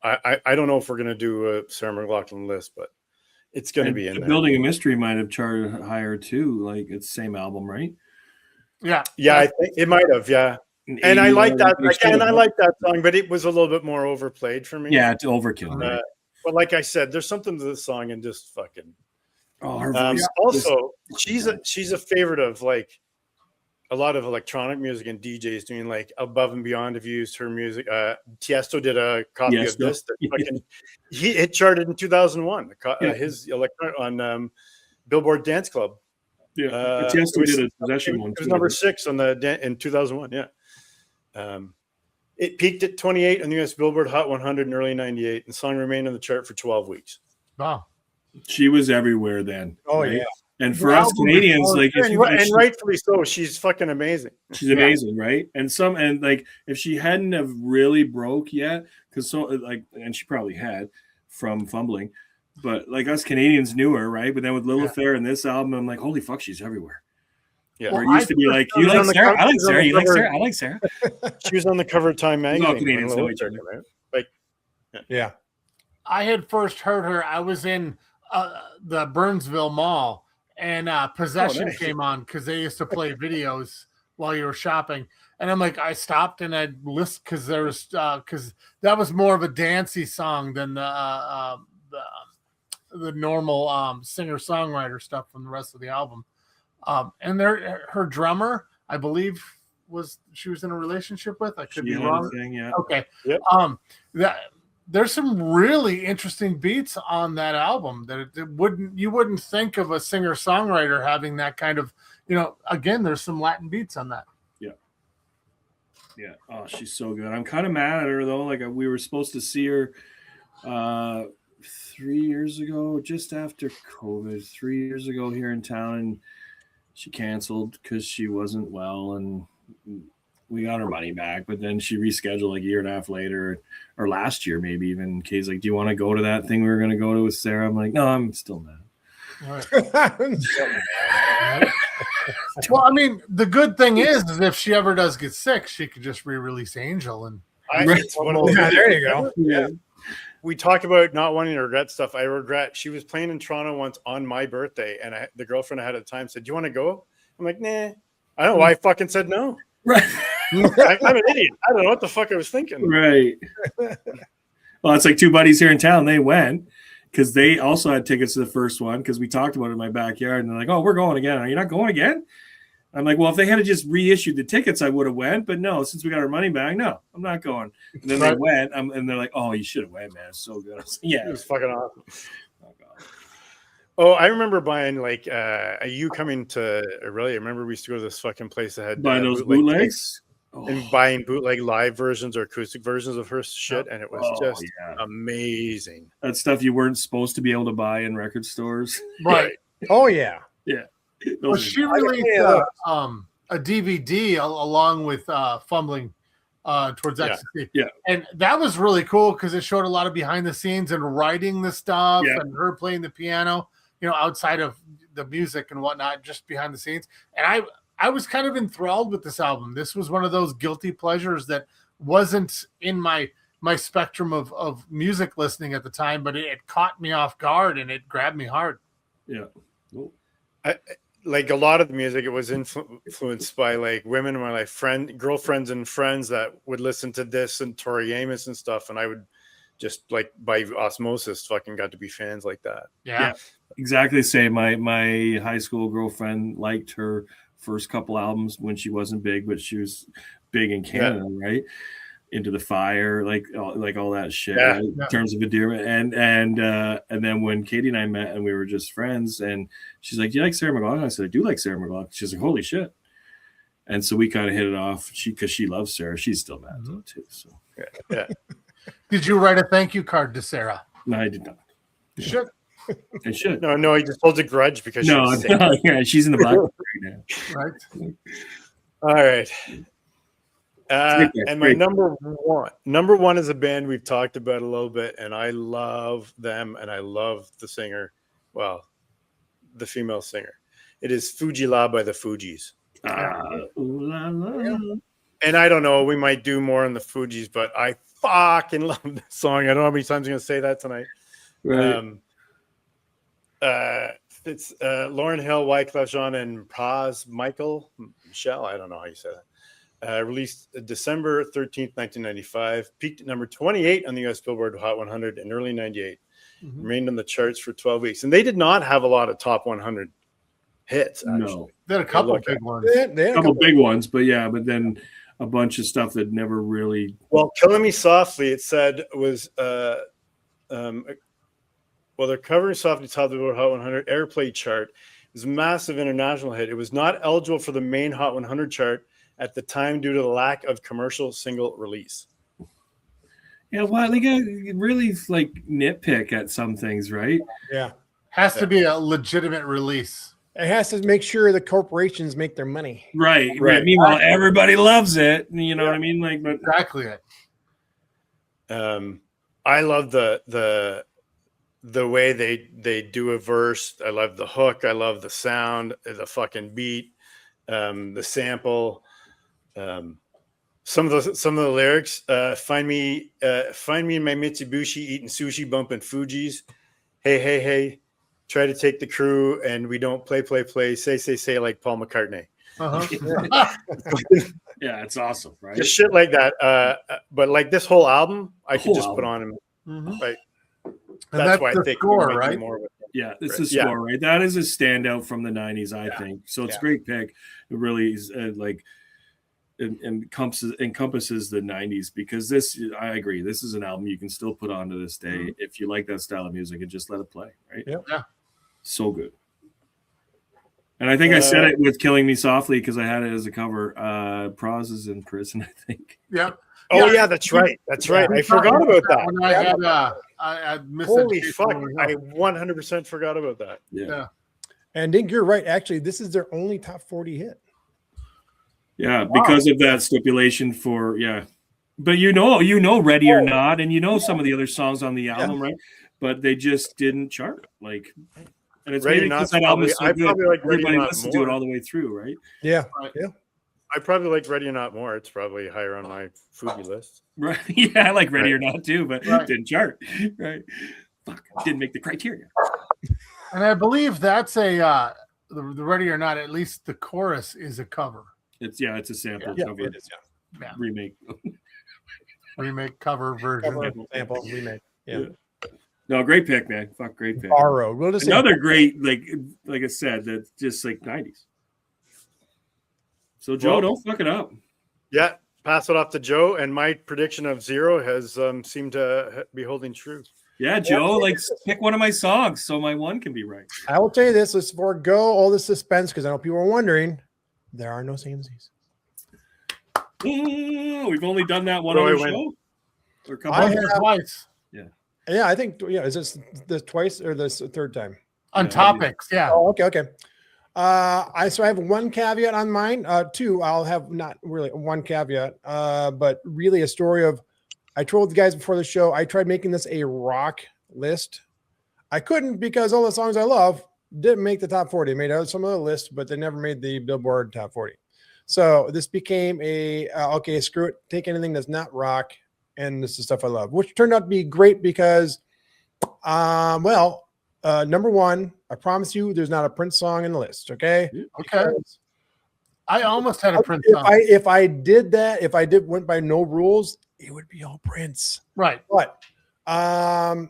Speaker 2: I don't know if we're gonna do a Sarah McLachlan list, but it's gonna be in there.
Speaker 4: Building a Mystery might have charted higher too. Like it's the same album, right?
Speaker 3: Yeah,
Speaker 2: I think it might have. Yeah. And I like that. Again, I like that song, but it was a little bit more overplayed for me.
Speaker 4: Yeah, it's overkill. Right?
Speaker 2: But like I said, there's something to this song and just fucking.
Speaker 4: Her voice.
Speaker 2: Also, she's a favorite of like a lot of electronic music and DJs doing like Above and Beyond have used her music. Tiesto did a copy of this. That fucking, it charted in 2001. His electronic on Billboard Dance Club.
Speaker 4: Yeah, Tiesto did a possession one.
Speaker 2: It was number 6 on in 2001. Yeah. It peaked at 28 on the US Billboard Hot 100 in early 98, and the song remained on the chart for 12 weeks.
Speaker 3: Wow.
Speaker 4: She was everywhere then.
Speaker 1: Oh, right? Yeah.
Speaker 4: And for us Canadians, like,
Speaker 2: and rightfully so, she's fucking amazing.
Speaker 4: She's amazing, right? And if she hadn't have really broke yet, and she probably had from fumbling, but like us Canadians knew her, right? But then with Lilith Fair and this album, I'm like, holy fuck, she's everywhere. Yeah, well, it used to be like, you like Sarah? I like Sarah. You like Sarah? I like Sarah.
Speaker 2: She was on the cover of Time magazine.
Speaker 1: Yeah.
Speaker 3: I had first heard her. I was in the Burnsville Mall, and Possession came on because they used to play videos while you were shopping. And I'm like, I stopped and I listened because there was because that was more of a dancey song than the normal singer-songwriter stuff from the rest of the album. And her drummer, I believe, she was in a relationship with. I could be wrong. Okay. Yep. There's some really interesting beats on that album that you wouldn't think of a singer-songwriter having that kind of, again, there's some Latin beats on that.
Speaker 4: Yeah. Yeah. Oh, she's so good. I'm kind of mad at her though. Like we were supposed to see her 3 years ago, just after COVID, 3 years ago here in town, and she canceled because she wasn't well, and we got her money back, but then she rescheduled like a year and a half later, or last year maybe even. Kay's like, do you want to go to that thing we were going to go to with Sarah? I'm like, no, I'm still mad.
Speaker 3: Well, I mean, the good thing is if she ever does get sick, she could just re-release Angel. And
Speaker 1: there you go.
Speaker 2: Yeah. We talk about not wanting to regret stuff. I regret. She was playing in Toronto once on my birthday, and the girlfriend I had at the time said, do you want to go? I'm like, nah. I don't know why I fucking said no.
Speaker 4: Right.
Speaker 2: I'm an idiot. I don't know what the fuck I was thinking.
Speaker 4: Right. Well, it's like two buddies here in town. They went because they also had tickets to the first one because we talked about it in my backyard. And they're like, oh, we're going again. Are you not going again? I'm like, well, if they had just reissued the tickets, I would have went. But no, since we got our money back, no, I'm not going. And then they went, and they're like, oh, you should have went, man. It's so good. I was like, yeah.
Speaker 2: It was fucking awesome. Oh, I remember buying like you coming to Aurelia. I remember we used to go to this fucking place that had
Speaker 4: buy those bootlegs
Speaker 2: and buying bootleg live versions or acoustic versions of her shit, and it was just amazing.
Speaker 4: That stuff you weren't supposed to be able to buy in record stores,
Speaker 3: right?
Speaker 1: Oh yeah,
Speaker 4: yeah.
Speaker 3: Well, she released a DVD along with Fumbling Towards Ecstasy.
Speaker 4: Yeah.
Speaker 3: And that was really cool because it showed a lot of behind the scenes and writing the stuff and her playing the piano, outside of the music and whatnot, just behind the scenes. And I was kind of enthralled with this album. This was one of those guilty pleasures that wasn't in my spectrum of music listening at the time, but it caught me off guard and it grabbed me hard.
Speaker 4: Yeah.
Speaker 2: like a lot of the music, it was influenced by like women in my life, girlfriends and friends that would listen to this and Tori Amos and stuff. And I would just like by osmosis fucking got to be fans like that.
Speaker 3: Yeah.
Speaker 4: Exactly the same. My high school girlfriend liked her first couple albums when she wasn't big, but she was big in Canada, right? Into the Fire, like all that shit, right? In terms of endearment. And then when Katie and I met and we were just friends, and she's like, "Do you like Sarah McLachlan?" I said, "I do like Sarah McLachlan." She's like, "Holy shit!" And so we kind of hit it off. Because she loves Sarah. She's still mad though too. So
Speaker 2: yeah.
Speaker 3: Did you write a thank you card to Sarah?
Speaker 4: No, I did not.
Speaker 3: You should.
Speaker 4: I should.
Speaker 2: No, he just holds a grudge because
Speaker 4: yeah, she's in the black right now.
Speaker 3: Right.
Speaker 2: All right. And my number one is a band we've talked about a little bit, and I love them, and I love the singer. Well, the female singer. It is Fuji La by the Fugees.
Speaker 4: Ooh, la, la.
Speaker 2: And I don't know, we might do more on the Fugees, but I fucking love this song. I don't know how many times I'm going to say that tonight.
Speaker 4: Right.
Speaker 2: It's Lauryn Hill, Wyclef Jean, and Michelle. I don't know how you say that. Released December 13th, 1995. Peaked at number 28 on the US Billboard Hot 100 in early 98. Remained on the charts for 12 weeks. And they did not have a lot of top 100 hits, actually.
Speaker 4: No.
Speaker 3: They had a couple of big ones.
Speaker 1: They had
Speaker 4: A couple big ones, but then a bunch of stuff that never really.
Speaker 2: Well, Killing Me Softly, it said, was they're covering Softly top of the Billboard Hot 100 airplay chart. It was a massive international hit. It was not eligible for the main Hot 100 chart at the time due to the lack of commercial single release.
Speaker 4: Yeah, well, they got really like nitpick at some things, right?
Speaker 1: Yeah.
Speaker 3: Has to be a legitimate release.
Speaker 1: It has to make sure the corporations make their money.
Speaker 4: Right. Meanwhile, everybody loves it. You know what I mean? Like, but
Speaker 3: Exactly it.
Speaker 2: I love the way they do a verse. I love the hook. I love the sound, the fucking beat, the sample. Some of the lyrics. Find me in my Mitsubishi eating sushi, bumping Fugees. Hey. Try to take the crew, and we don't play. Say like Paul McCartney.
Speaker 4: yeah, it's awesome, right?
Speaker 2: Just shit like that. But like this whole album, I could just put on him. Like that's why I think
Speaker 3: score, right?
Speaker 2: More with
Speaker 4: Yeah, it's the score, right? That is a standout from the 90s, I think. So it's a great pick. It really is encompasses the 90s, because I agree, this is an album you can still put on to this day if you like that style of music and just let it play, right?
Speaker 3: Yeah.
Speaker 4: So good. And I think I said it with Killing Me Softly because I had it as a cover. Proz is in prison, I think.
Speaker 3: Yeah.
Speaker 2: Oh yeah, that's right. That's right. I forgot about that.
Speaker 3: When I missed
Speaker 2: Holy fuck! I 100% forgot about that.
Speaker 4: Yeah.
Speaker 1: And Dink, you're right. Actually, this is their only top 40 hit.
Speaker 4: Yeah, because of that stipulation for But you know, Ready or Not, and some of the other songs on the album, right? But they just didn't chart. Like, and it's
Speaker 2: Ready
Speaker 4: maybe
Speaker 2: or Not.
Speaker 4: because that album is so good.
Speaker 2: Probably like Ready or
Speaker 4: Everybody
Speaker 2: Not
Speaker 4: listens
Speaker 2: more.
Speaker 4: to it all the way through, right?
Speaker 1: Yeah.
Speaker 2: I probably like Ready or Not more. It's probably higher on my Fuji list.
Speaker 4: Right. Yeah, I like Ready or Not too, but it didn't chart. Right. Fuck, didn't make the criteria.
Speaker 3: And I believe that's the Ready or Not, at least the chorus is a cover.
Speaker 4: It's a sample cover.
Speaker 1: It is,
Speaker 4: Remake.
Speaker 3: Remake cover version.
Speaker 1: Sample remake. Yeah.
Speaker 4: No, great pick, man. Fuck, great pick.
Speaker 1: Borrowed. We'll just
Speaker 4: Another great, like I said, that's just like 90s. So Joe, don't fuck it up.
Speaker 2: Yeah, pass it off to Joe, and my prediction of 0 has seemed to be holding true.
Speaker 4: Yeah, Joe, pick one of my songs so my one can be right.
Speaker 1: I will tell you this: let's forego all the suspense, because I know people are wondering. There are no CMCs.
Speaker 4: We've only done that one other show. Or
Speaker 3: Twice.
Speaker 1: Yeah, I think. Yeah, is this the twice or this third time?
Speaker 3: On topics, yeah.
Speaker 1: Oh, okay. I have one caveat on mine. Two, I'll have not really one caveat, but really a story of. I told the guys before the show, I tried making this a rock list. I couldn't, because all the songs I love didn't make the top 40. They made out some of the list, but they never made the Billboard top 40. So this became okay, screw it. Take anything that's not rock, and this is stuff I love, which turned out to be great because, number one, I promise you, there's not a Prince song in the list. Okay.
Speaker 3: Okay. I almost had a Prince song.
Speaker 1: If I did that, if I went by no rules, it would be all Prince.
Speaker 3: Right.
Speaker 1: But I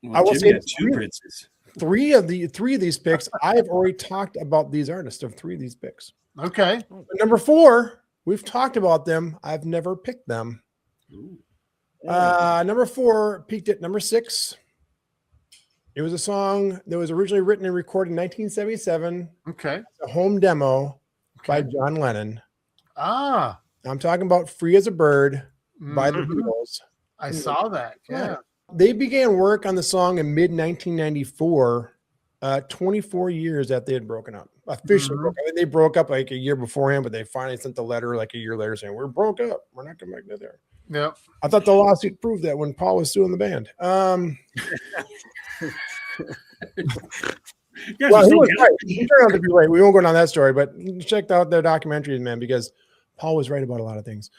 Speaker 1: will say
Speaker 4: two Princes.
Speaker 1: Three of these picks, I have already talked about these artists of three of these picks.
Speaker 3: Okay.
Speaker 1: But number four, we've talked about them. I've never picked them. Number four peaked at number 6. It was a song that was originally written and recorded in 1977.
Speaker 3: Okay.
Speaker 1: A home demo by John Lennon.
Speaker 3: Ah.
Speaker 1: I'm talking about Free as a Bird by the Beatles.
Speaker 3: I saw that. Yeah.
Speaker 1: They began work on the song in mid 1994, 24 years after they had broken up. Officially broke up. They broke up like a year beforehand, but they finally sent the letter like a year later saying, we're broke up. We're not coming back together.
Speaker 3: Yeah.
Speaker 1: I thought the lawsuit proved that when Paul was suing the band. Well, he was right. He turned out to be right. We won't go down that story, but check out their documentaries, man, because Paul was right about a lot of things.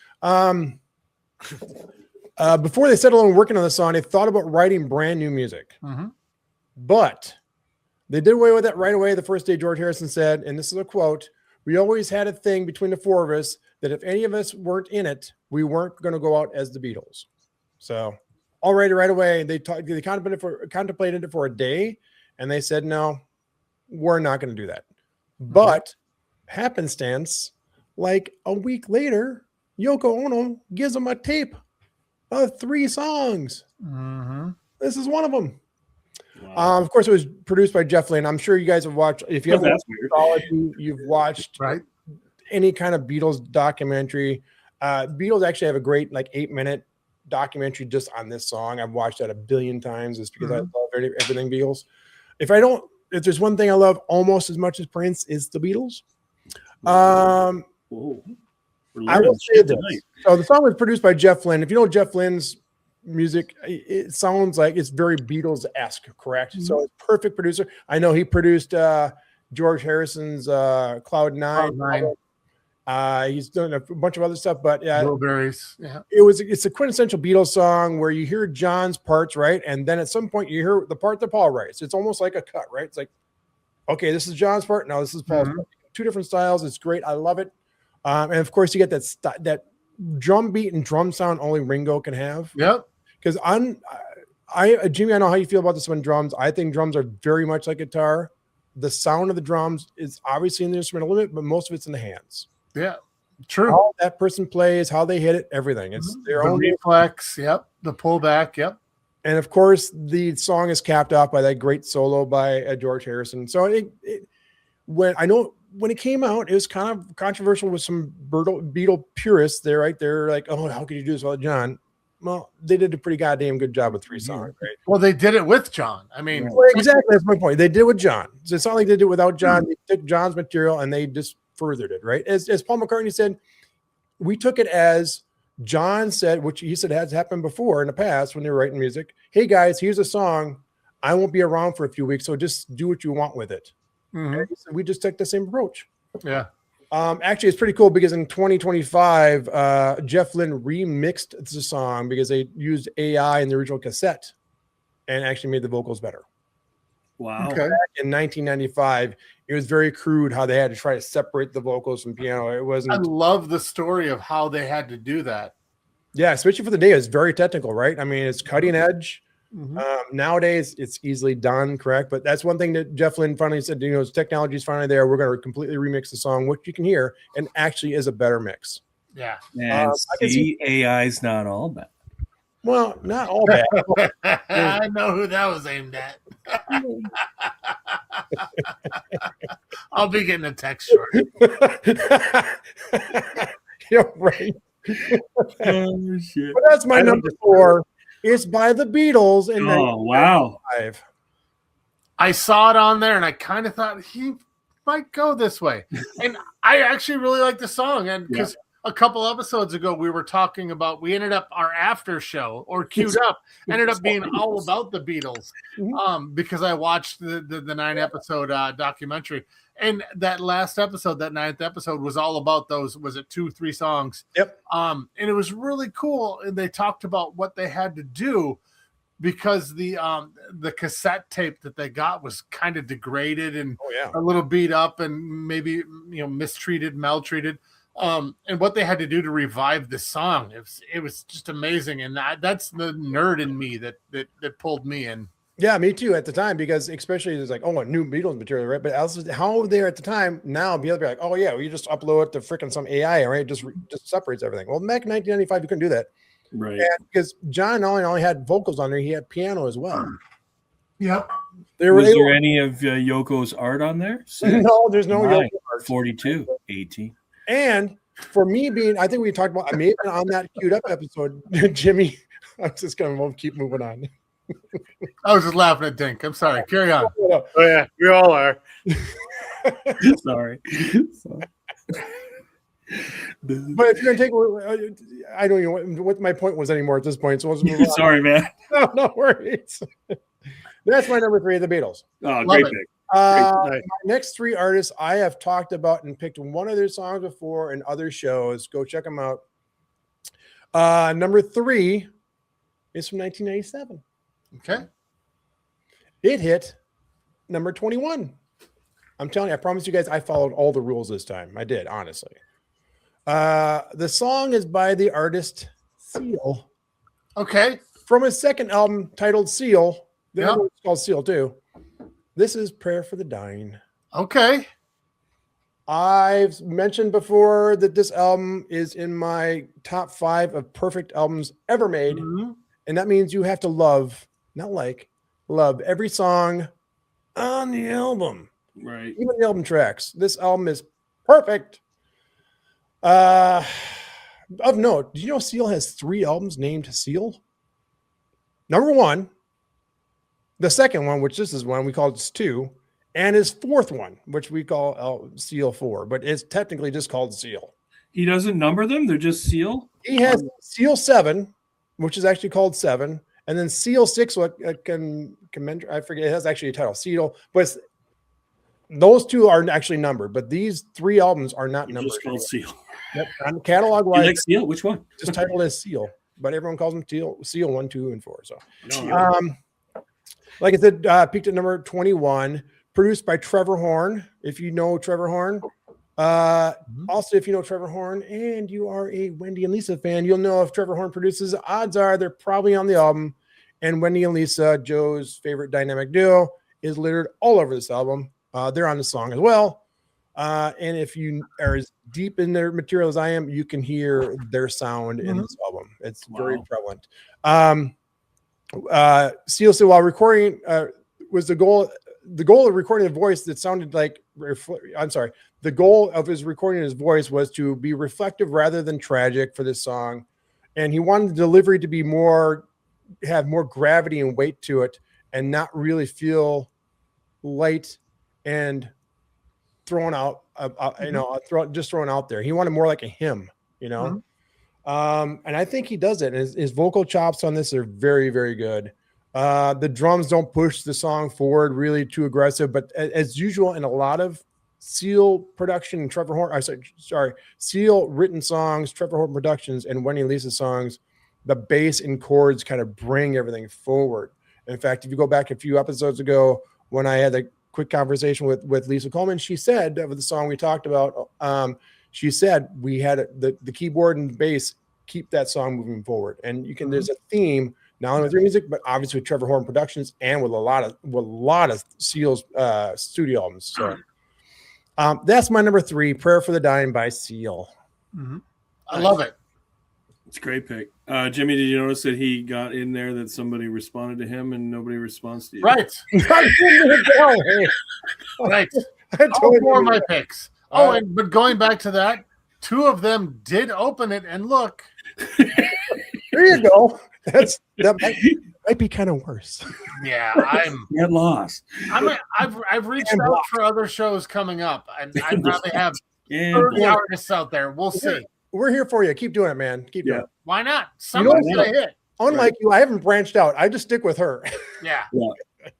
Speaker 1: Before they settled on working on the song, they thought about writing brand new music. But they did away with that right away. The first day George Harrison said, and this is a quote, "We always had a thing between the four of us that if any of us weren't in it, we weren't going to go out as the Beatles." So already right away, they contemplated it for a day, and they said, no, we're not going to do that. But happenstance, like a week later, Yoko Ono gives them a tape of 3 songs. This is one of them. Wow. Of course, it was produced by Jeff Lynne. I'm sure you guys have watched. If you have watched, you've watched any kind of Beatles documentary. Beatles actually have a great 8-minute documentary just on this song. I've watched that 1 billion times. It's because I love everything Beatles. If there's one thing I love almost as much as Prince, is the Beatles. I will say this. So the song was produced by Jeff Lynne. If you know Jeff Lynne's music, it sounds like it's very Beatles-esque, correct? So it's perfect producer. I know he produced George Harrison's Cloud 9. He's done a bunch of other stuff, but
Speaker 3: Blueberries. Yeah,
Speaker 1: it's a quintessential Beatles song where you hear John's parts, right? And then at some point you hear the part that Paul writes. It's almost like a cut, right? It's like, okay, this is John's part. No, this is Paul's part. 2 different styles. It's great. I love it. And of course, you get that drum beat and drum sound only Ringo can have.
Speaker 3: Yep.
Speaker 1: Because Jimmy, I know how you feel about this one. Drums. I think drums are very much like guitar. The sound of the drums is obviously in the instrumental limit, but most of it's in the hands.
Speaker 3: Yeah, true.
Speaker 1: How that person plays, how they hit it, everything. It's their own
Speaker 3: reflex. Yep. The pullback. Yep.
Speaker 1: And of course, the song is capped off by that great solo by George Harrison. So when it came out, it was kind of controversial with some Beatle purists there, right? They're like, oh, how could you do this without John? Well, they did a pretty goddamn good job with 3 songs, right?
Speaker 3: Well, they did it with John. I mean,
Speaker 1: exactly. That's my point. They did it with John. So it's not like they did it without John. They took John's material and they just furthered it, right? As Paul McCartney said, we took it as John said, which he said has happened before in the past when they were writing music. Hey guys, here's a song. I won't be around for a few weeks, so just do what you want with it. We just took the same approach.
Speaker 3: Yeah.
Speaker 1: Actually, it's pretty cool because in 2025, Jeff Lynne remixed the song because they used AI in the original cassette and actually made the vocals better.
Speaker 4: Wow.
Speaker 1: Okay. Back in 1995, it was very crude how they had to try to separate the vocals from piano. It wasn't.
Speaker 3: I love the story of how they had to do that.
Speaker 1: Yeah, especially for the day, it's very technical, right? I mean, it's cutting edge. Nowadays, it's easily done, correct? But that's one thing that Jeff Lynne finally said, technology is finally there. We're going to completely remix the song, which you can hear, and actually is a better mix.
Speaker 3: Yeah.
Speaker 4: And AI is not all bad.
Speaker 1: Well, not all bad.
Speaker 3: I know who that was aimed at. I'll be getting a text shortly.
Speaker 1: You're right.
Speaker 4: Oh, shit.
Speaker 1: But that's my number 4. It's by the Beatles. In
Speaker 4: wow.
Speaker 3: I saw it on there and I kind of thought he might go this way. And I actually really like the song. And because a couple episodes ago, we were talking about, we ended up our after show or queued up, ended up being all about the Beatles because I watched the 9-episode documentary. And that last episode, that 9th episode, was all about those, was it 2-3 songs?
Speaker 1: Yep.
Speaker 3: And it was really cool. And they talked about what they had to do because the cassette tape that they got was kind of degraded and
Speaker 1: yeah.
Speaker 3: a little beat up and maybe mistreated, maltreated. And what they had to do to revive the song, it was just amazing. And that's the nerd in me that pulled me in.
Speaker 1: Yeah, me too at the time, because especially it's like, oh, new Beatles material, right? But also how they are at the time now, be able to be like, oh yeah, well, you just upload it to freaking some AI, right? Just separates everything. Well, back in 1995, you couldn't do that,
Speaker 4: right?
Speaker 1: Because John not only had vocals on there, he had piano as well.
Speaker 3: Yep.
Speaker 4: Was there any of Yoko's art on there?
Speaker 1: No, there's no Yoko art.
Speaker 4: 42, 18.
Speaker 1: And for me I think we talked about, I may have been on that queued up episode, Jimmy. I'm just gonna keep moving on.
Speaker 3: I was just laughing at Dink. I'm sorry. Carry on.
Speaker 2: Oh yeah, we all are.
Speaker 4: Sorry.
Speaker 1: But if you're gonna take, I don't know what my point was anymore at this point. So let's move on.
Speaker 4: Sorry, man.
Speaker 1: No worries. That's my number 3 of the Beatles.
Speaker 4: Oh, great pick.
Speaker 1: My next 3 artists I have talked about and picked one of their songs before in other shows. Go check them out. Number 3 is from 1997.
Speaker 3: Okay.
Speaker 1: It hit number 21. I'm telling you, I promise you guys, I followed all the rules this time. I did, honestly. The song is by the artist Seal.
Speaker 3: Okay.
Speaker 1: From his second album titled Seal. It's called Seal too. This is Prayer for the Dying.
Speaker 3: Okay.
Speaker 1: I've mentioned before that this album is in my top 5 of perfect albums ever made.
Speaker 3: Mm-hmm.
Speaker 1: And that means you have to love every song on the album.
Speaker 4: Right.
Speaker 1: Even the album tracks. This album is perfect. Of note, did you know Seal has 3 albums named Seal? Number 1, the second one, which this is one we call it 2, and his 4th one, which we call Seal 4, but it's technically just called Seal.
Speaker 4: He doesn't number them; they're just Seal.
Speaker 1: He has Seal 7, which is actually called 7, and then Seal 6. I forget, it has actually a title, Seal, but those 2 are actually numbered. But these 3 albums are not numbered.
Speaker 4: Just called Seal.
Speaker 1: Yep. On catalog wise,
Speaker 4: like Seal. Which one?
Speaker 1: Just titled as Seal, but everyone calls them Seal 1, 2, and 4. So, like I said, peaked at number 21. Produced by Trevor Horn. If you know Trevor Horn. Also, if you know Trevor Horn and you are a Wendy and Lisa fan, you'll know if Trevor Horn produces, odds are they're probably on the album. And Wendy and Lisa, Joe's favorite dynamic duo, is littered all over this album. They're on the song as well. And if you are as deep in their material as I am, you can hear their sound in this album. It's very prevalent. Seal said while recording was the goal of recording a voice that sounded like the goal of his recording his voice was to be reflective rather than tragic for this song, and he wanted the delivery to be have more gravity and weight to it, and not really feel light and thrown out. Thrown out there. He wanted more like a hymn, and I think he does it. And his vocal chops on this are very, very good. The drums don't push the song forward really too aggressive, but as usual in a lot of Seal production and Trevor Horn, Seal written songs, Trevor Horn productions, and Wendy and Lisa songs, the bass and chords kind of bring everything forward. In fact, if you go back a few episodes ago when I had a quick conversation with Lisa Coleman, she said of the song we talked about, she said we had the keyboard and bass keep that song moving forward, and you can. There's a theme. Not only with your music, but obviously with Trevor Horn Productions and with a lot of Seal's studio albums. So that's my number 3, "Prayer for the Dying" by Seal.
Speaker 3: Mm-hmm. I love it.
Speaker 4: It's a great pick. Jimmy, did you notice that he got in there that somebody responded to him and nobody responds to you?
Speaker 3: Right. Right. All 4 of my picks. But going back to that, 2 of them did open it, and look.
Speaker 1: There you go. That might be kind of worse.
Speaker 3: Yeah,
Speaker 4: get lost.
Speaker 3: I've reached out for other shows coming up, and I probably have 30 artists out there. We'll see.
Speaker 1: We're here for you. Keep doing it, man. Keep doing it.
Speaker 3: Why not? Someone's gonna hit.
Speaker 1: Unlike you, I haven't branched out. I just stick with her.
Speaker 3: Yeah.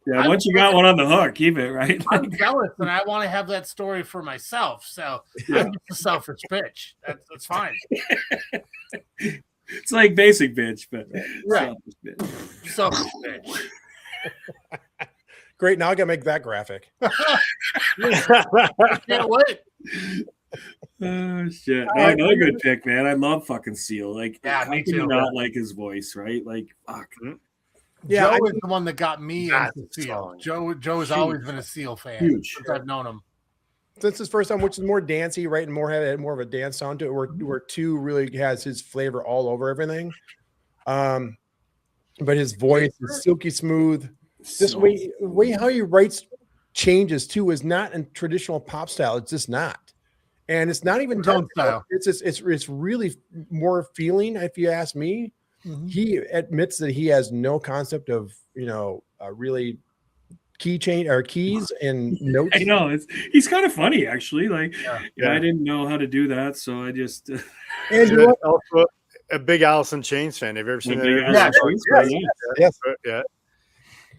Speaker 4: Once you got one on the hook, keep it, right?
Speaker 3: I'm jealous, and I want to have that story for myself. So I'm just a selfish bitch. That's fine.
Speaker 4: It's like basic bitch, but
Speaker 3: right.
Speaker 4: selfish bitch.
Speaker 1: Great. Now I got to make that graphic.
Speaker 3: I can't wait.
Speaker 4: Oh shit! No, another good pick, man. I love fucking Seal. Like,
Speaker 3: yeah,
Speaker 4: me too. Not like his voice, right? Like, fuck.
Speaker 3: Yeah, Joe is the one that got me into Seal. Joe has always been a Seal fan since I've known him.
Speaker 1: Since his first time, which is more dancey, right, and more of a dance sound to it, where 2 really has his flavor all over everything. But his voice is silky smooth. This way how he writes changes too is not in traditional pop style. It's just not, and it's not even tone style. It's really more feeling. If you ask me, he admits that he has no concept of really key change or keys and notes.
Speaker 4: I know he's kind of funny actually. Like, I didn't know how to do that, so I just.
Speaker 2: And also a big Alice in Chains fan. Have you ever seen that?
Speaker 1: Yes.
Speaker 2: Yeah.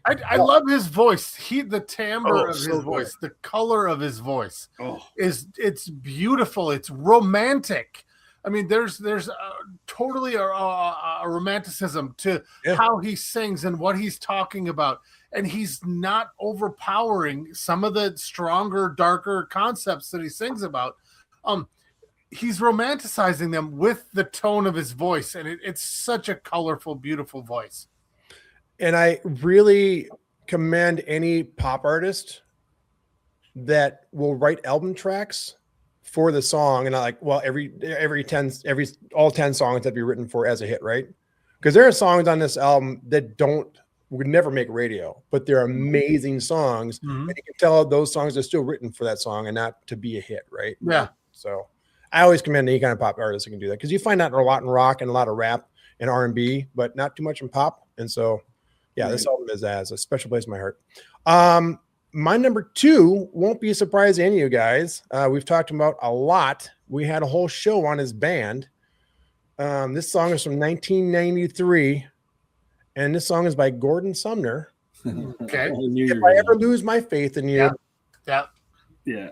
Speaker 3: I love his voice. The timbre of his voice, the color of his voice it's beautiful. It's romantic. I mean, there's totally a romanticism to how he sings and what he's talking about. And he's not overpowering some of the stronger, darker concepts that he sings about. He's romanticizing them with the tone of his voice. And it's such a colorful, beautiful voice.
Speaker 1: And I really commend any pop artist that will write album tracks for the song. And all 10 songs that be written for as a hit, right? Because there are songs on this album that would never make radio, but they're amazing songs. And you can tell those songs are still written for that song and not to be a hit, right?
Speaker 3: Yeah.
Speaker 1: So I always commend any kind of pop artist who can do that, because you find that a lot in rock and a lot of rap and R&B, but not too much in pop. And so, this album has a special place in my heart. My number 2 won't be a surprise to any of you guys. We've talked about a lot. We had a whole show on his band. This song is from 1993, and this song is by Gordon Sumner.
Speaker 3: Okay.
Speaker 1: If I ever lose my faith in you.
Speaker 3: Yeah.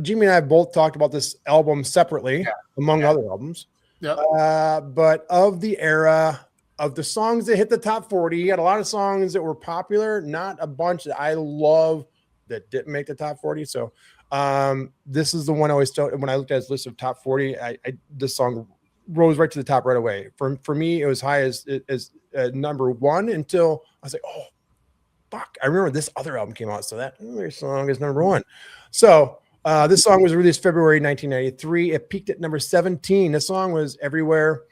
Speaker 1: Jimmy and I both talked about this album separately, among other albums. But of the era of the songs that hit the top 40, you had a lot of songs that were popular, not a bunch that I love that didn't make the top 40. So this is the one I always tell when I looked at his list of top 40, this song rose right to the top right away. For me, it was high as number 1 until I was like, oh, fuck. I remember this other album came out. So that song is number 1. So this song was released February 1993. It peaked at number 17. This song was everywhere.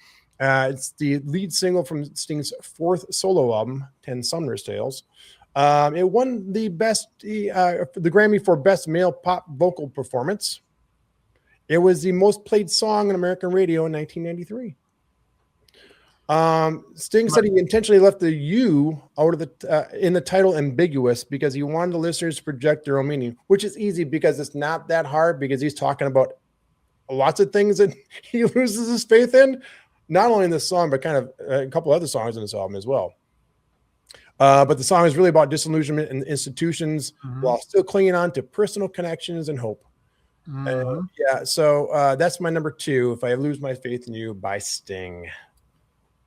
Speaker 1: It's the lead single from Sting's 4th solo album, 10 Sumner's Tales. It won the Grammy for Best Male Pop Vocal Performance. It was the most played song on American radio in 1993. Sting said he intentionally left the "you" out of in the title ambiguous because he wanted the listeners to project their own meaning, which is easy because it's not that hard, because he's talking about lots of things that he loses his faith in. Not only in this song, but kind of a couple other songs in this album as well. But the song is really about disillusionment and institutions while still clinging on to personal connections and hope. So that's my number 2, If I Lose My Faith in You by Sting.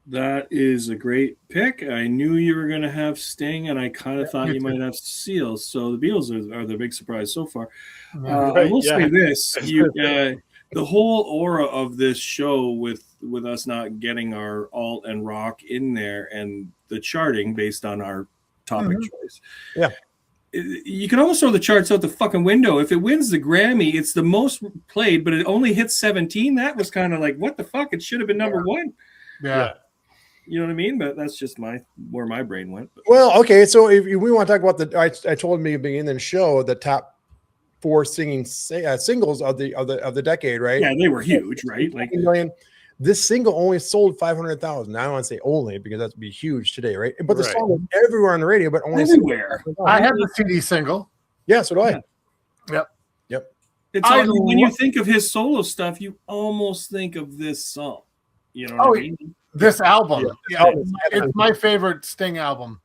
Speaker 4: That is a great pick. I knew you were going to have Sting, and I kind of thought you might have Seal. So the Beatles are the big surprise so far. I will say this. The whole aura of this show with us not getting our alt and rock in there and the charting based on our topic choice. Yeah. You can almost throw the charts out the fucking window. If it wins the Grammy, it's the most played, but it only hits 17. That was kind of like, what the fuck? It should have been number 1.
Speaker 3: Yeah.
Speaker 4: You know what I mean? But that's just where my brain went.
Speaker 1: Well, okay. So if we want to talk about I told me at the beginning of the show, the top 4 singing singles of the decade, right?
Speaker 4: Yeah, they were huge, right? Like
Speaker 1: million. This single only sold 500,000. I don't want to say only because that'd be huge today, right? But the song was everywhere on the radio, but only
Speaker 4: everywhere.
Speaker 3: I have the CD single.
Speaker 1: Yeah, so do I.
Speaker 3: Yep.
Speaker 4: It's like when you think of his solo stuff, you almost think of this song. You know what I mean?
Speaker 3: This album. It's my favorite Sting album.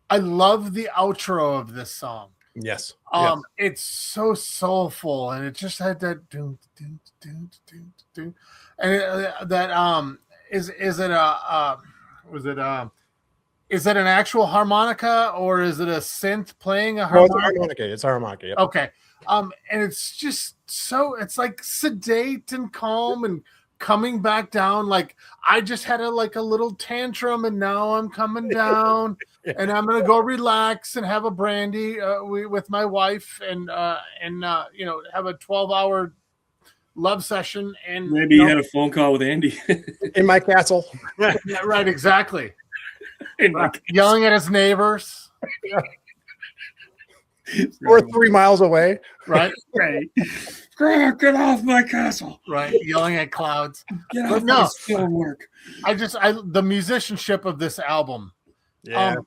Speaker 3: I love the outro of this song.
Speaker 1: Yes.
Speaker 3: It's so soulful, and it just had that Is it is it an actual harmonica or is it a synth playing a harmonica?
Speaker 1: Well, it's a harmonica. It's a harmonica. Yep.
Speaker 3: Okay. And it's just it's like sedate and calm and coming back down. Like I just had a little tantrum and now I'm coming down and I'm gonna go relax and have a brandy with my wife and have a 12-hour love session and
Speaker 4: maybe you had a phone call with Andy
Speaker 1: in my castle.
Speaker 3: Yeah, right, exactly. Yelling at his neighbors.
Speaker 1: We're 3 miles away.
Speaker 3: Right.
Speaker 4: Right. Get off my castle.
Speaker 3: Right. Yelling at clouds.
Speaker 4: Get off my stone work.
Speaker 3: The musicianship of this album.
Speaker 1: Yeah.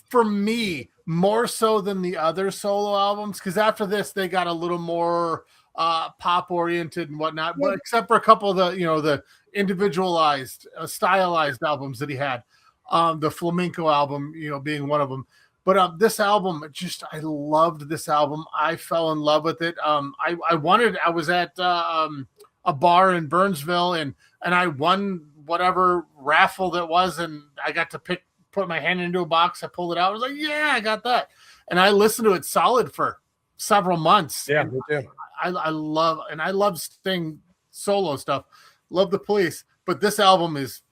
Speaker 3: For me, more so than the other solo albums, because after this they got a little more pop oriented and whatnot, but except for a couple of the individualized, stylized albums that he had. The flamenco album, being one of them. But this album, I loved this album. I fell in love with it. I was at a bar in Burnsville and I won whatever raffle that was, and I got to put my hand into a box. I pulled it out. I was like, yeah, I got that. And I listened to it solid for several months.
Speaker 1: Yeah, me too.
Speaker 3: I love Sting solo stuff. Love the Police, but this album is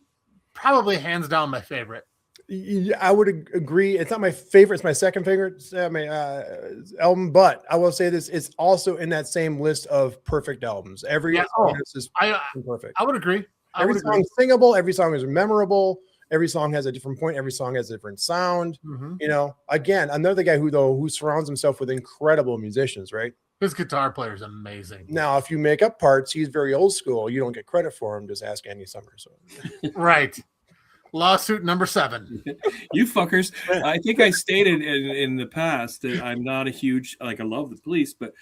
Speaker 3: probably hands down my favorite.
Speaker 1: I would agree. It's not my favorite. It's my second favorite album, but I will say this: it's also in that same list of perfect albums. Every song is perfect.
Speaker 3: I would agree.
Speaker 1: Every song is singable. Every song is memorable. Every song has a different point. Every song has a different sound. Mm-hmm. Again, another guy who surrounds himself with incredible musicians, right?
Speaker 3: His guitar player is amazing.
Speaker 1: Now, if you make up parts, he's very old school. You don't get credit for him. Just ask Andy Summers.
Speaker 3: Right. Lawsuit number 7.
Speaker 4: You fuckers. I think I stated in the past that I'm not a huge, I love the Police, but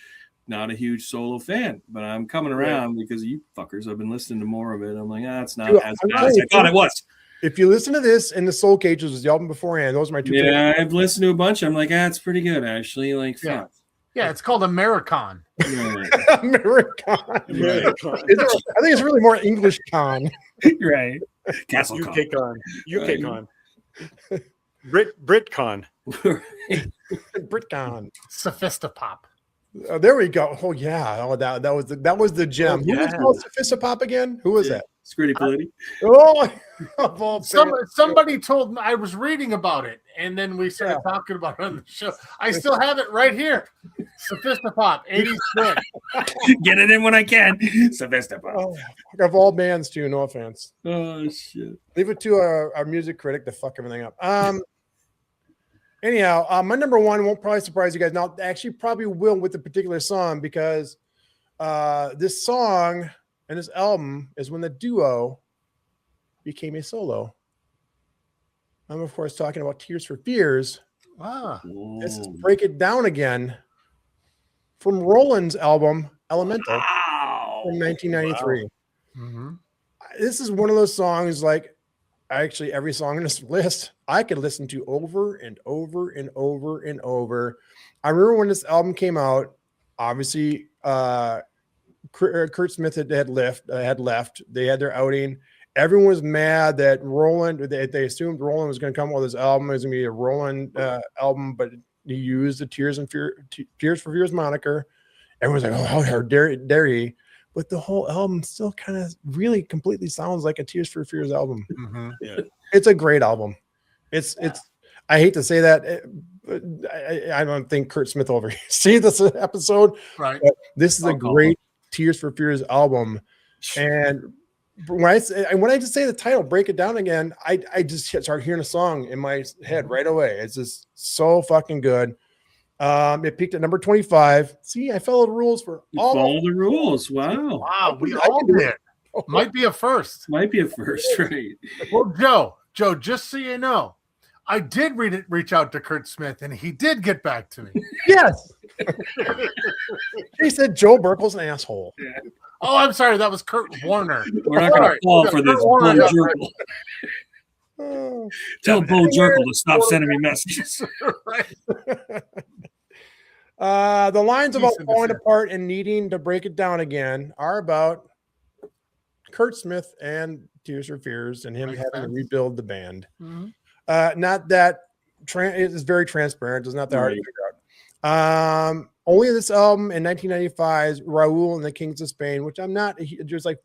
Speaker 4: not a huge solo fan. But I'm coming around because of you fuckers. I've been listening to more of it. I'm like, it's not as bad as I thought it was.
Speaker 1: If you listen to this and the Soul Cages was the album beforehand, those are my two.
Speaker 4: Yeah, I've listened to a bunch. I'm like, it's pretty good, actually. Fuck.
Speaker 3: Yeah, it's called Americon.
Speaker 1: Americon. I think it's really more English con.
Speaker 4: Right. Castle
Speaker 2: UK con. UK con. BritCon.
Speaker 1: BritCon.
Speaker 3: Sophistopop.
Speaker 1: There we go. Oh yeah. Oh, that was the gem. Who was called Sophistopop again? Who was that?
Speaker 4: Scritti Politti.
Speaker 3: Somebody told me, I was reading about it, and then we started talking about it on the show. I still have it right here. Sophistopop, 80s split.
Speaker 4: Get it in when I can. Sophistopop.
Speaker 1: Oh, of all bands, too. No offense.
Speaker 4: Oh shit.
Speaker 1: Leave it to our music critic to fuck everything up. Anyhow, my number one won't probably surprise you guys. Now, actually, probably will with the particular song because this song and this album is when the duo became a solo. I'm, of course, talking about Tears for Fears.
Speaker 3: Wow.
Speaker 1: This is Break It Down Again from Roland's album, Elemental, from 1993. Wow. Mm-hmm. This is one of those songs, actually every song in this list, I could listen to over and over and over and over. I remember when this album came out, obviously, Kurt Smith had left. They had their outing. Everyone was mad that Roland. They assumed Roland was going to come out with his album. It was going to be a Roland album, but he used the Tears for Fears moniker. Everyone's like, "Oh, how dare he?" But the whole album still kind of really completely sounds like a Tears for Fears album. Mm-hmm. Yeah, it's a great album. It's. I hate to say that. But I don't think Kurt Smith will ever see this episode.
Speaker 3: Right.
Speaker 1: But this is a great Tears for Fears album, and when I just say the title, Break It Down Again, I just start hearing a song in my head right away. It's just so fucking good. It peaked at number 25. See, I followed the rules for all.
Speaker 4: Follow the rules.
Speaker 3: Wow, we all did. Might be a first.
Speaker 4: Right. Well,
Speaker 3: Joe, just so you know, I did reach out to Kurt Smith, and he did get back to me.
Speaker 1: Yes. He said Joe Burkle's an asshole.
Speaker 3: Yeah. Oh, I'm sorry. That was Kurt Warner.
Speaker 4: We're not going to fall for this Bo Jerkle. Tell Bo Jerkle to stop sending me messages.
Speaker 1: The lines about falling apart and needing to break it down again are about Kurt Smith and Tears for Fears and him
Speaker 3: Makes
Speaker 1: having to
Speaker 3: sense.
Speaker 1: rebuild the band.
Speaker 3: Mm-hmm.
Speaker 1: Not that it is very transparent. It's not that hard to figure out. Only this album in 1995 is Raul and the Kings of Spain, which I'm not. There's like,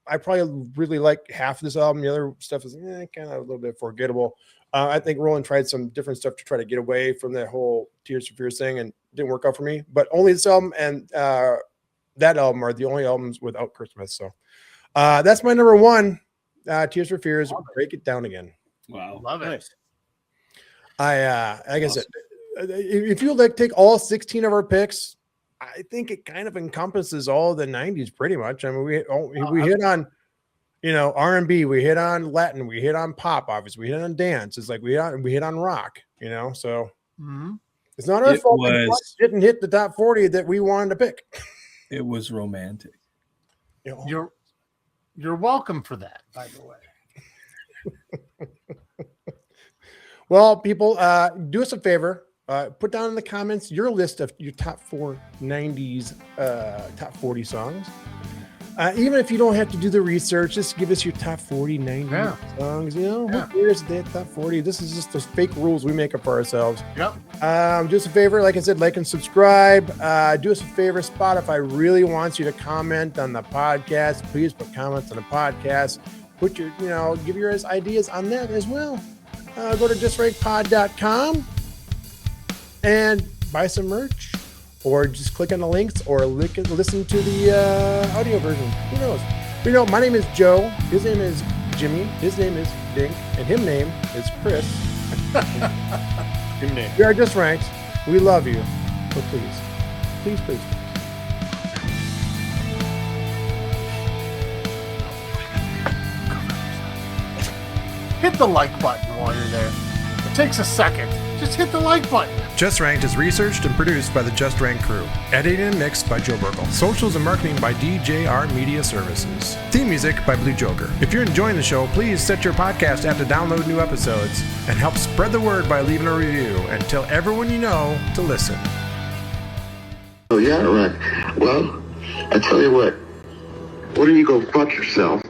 Speaker 1: I probably really like half of this album. The other stuff is kind of a little bit forgettable. I think Roland tried some different stuff to try to get away from that whole Tears for Fears thing and didn't work out for me. But only this album and that album are the only albums without Christmas. So that's my number one. Tears for Fears. Break It Down Again.
Speaker 4: Wow,
Speaker 3: Love it.
Speaker 2: Nice.
Speaker 1: Like I said, if you like take all 16 of our picks, I think it kind of encompasses all the 90s pretty much. I mean, we hit on, R&B, we hit on Latin, we hit on pop, obviously, we hit on dance. It's like we hit on rock, so it's not our fault we didn't hit the top 40 that we wanted to pick.
Speaker 4: It was romantic.
Speaker 3: You're welcome for that, by the way.
Speaker 1: Well, people, do us a favor. Put down in the comments your list of your top 4 90s top 40 songs. Even if you don't have to do the research, just give us your top 40 90s songs. Who cares if they have top 40? This is just the fake rules we make up for ourselves.
Speaker 3: Yep.
Speaker 1: Do us a favor, like I said, like and subscribe. Do us a favor, Spotify really wants you to comment on the podcast. Please put comments on the podcast. Put your, give your ideas on that as well. Go to justrankpod.com and buy some merch, or just click on the links, or listen to the audio version. Who knows? My name is Joe. His name is Jimmy. His name is Dink, and his name is Chris. We are Just Ranked. We love you. So please.
Speaker 3: Hit the like button while you're there. It takes a second. Just hit the like button.
Speaker 1: Just Ranked is researched and produced by the Just Ranked crew. Edited and mixed by Joe Burkle. Socials and marketing by DJR Media Services. Theme music by Blue Joker. If you're enjoying the show, please set your podcast app to download new episodes and help spread the word by leaving a review and tell everyone you know to listen.
Speaker 5: Oh, yeah, right. Well, I tell you what. Why don't you go fuck yourself?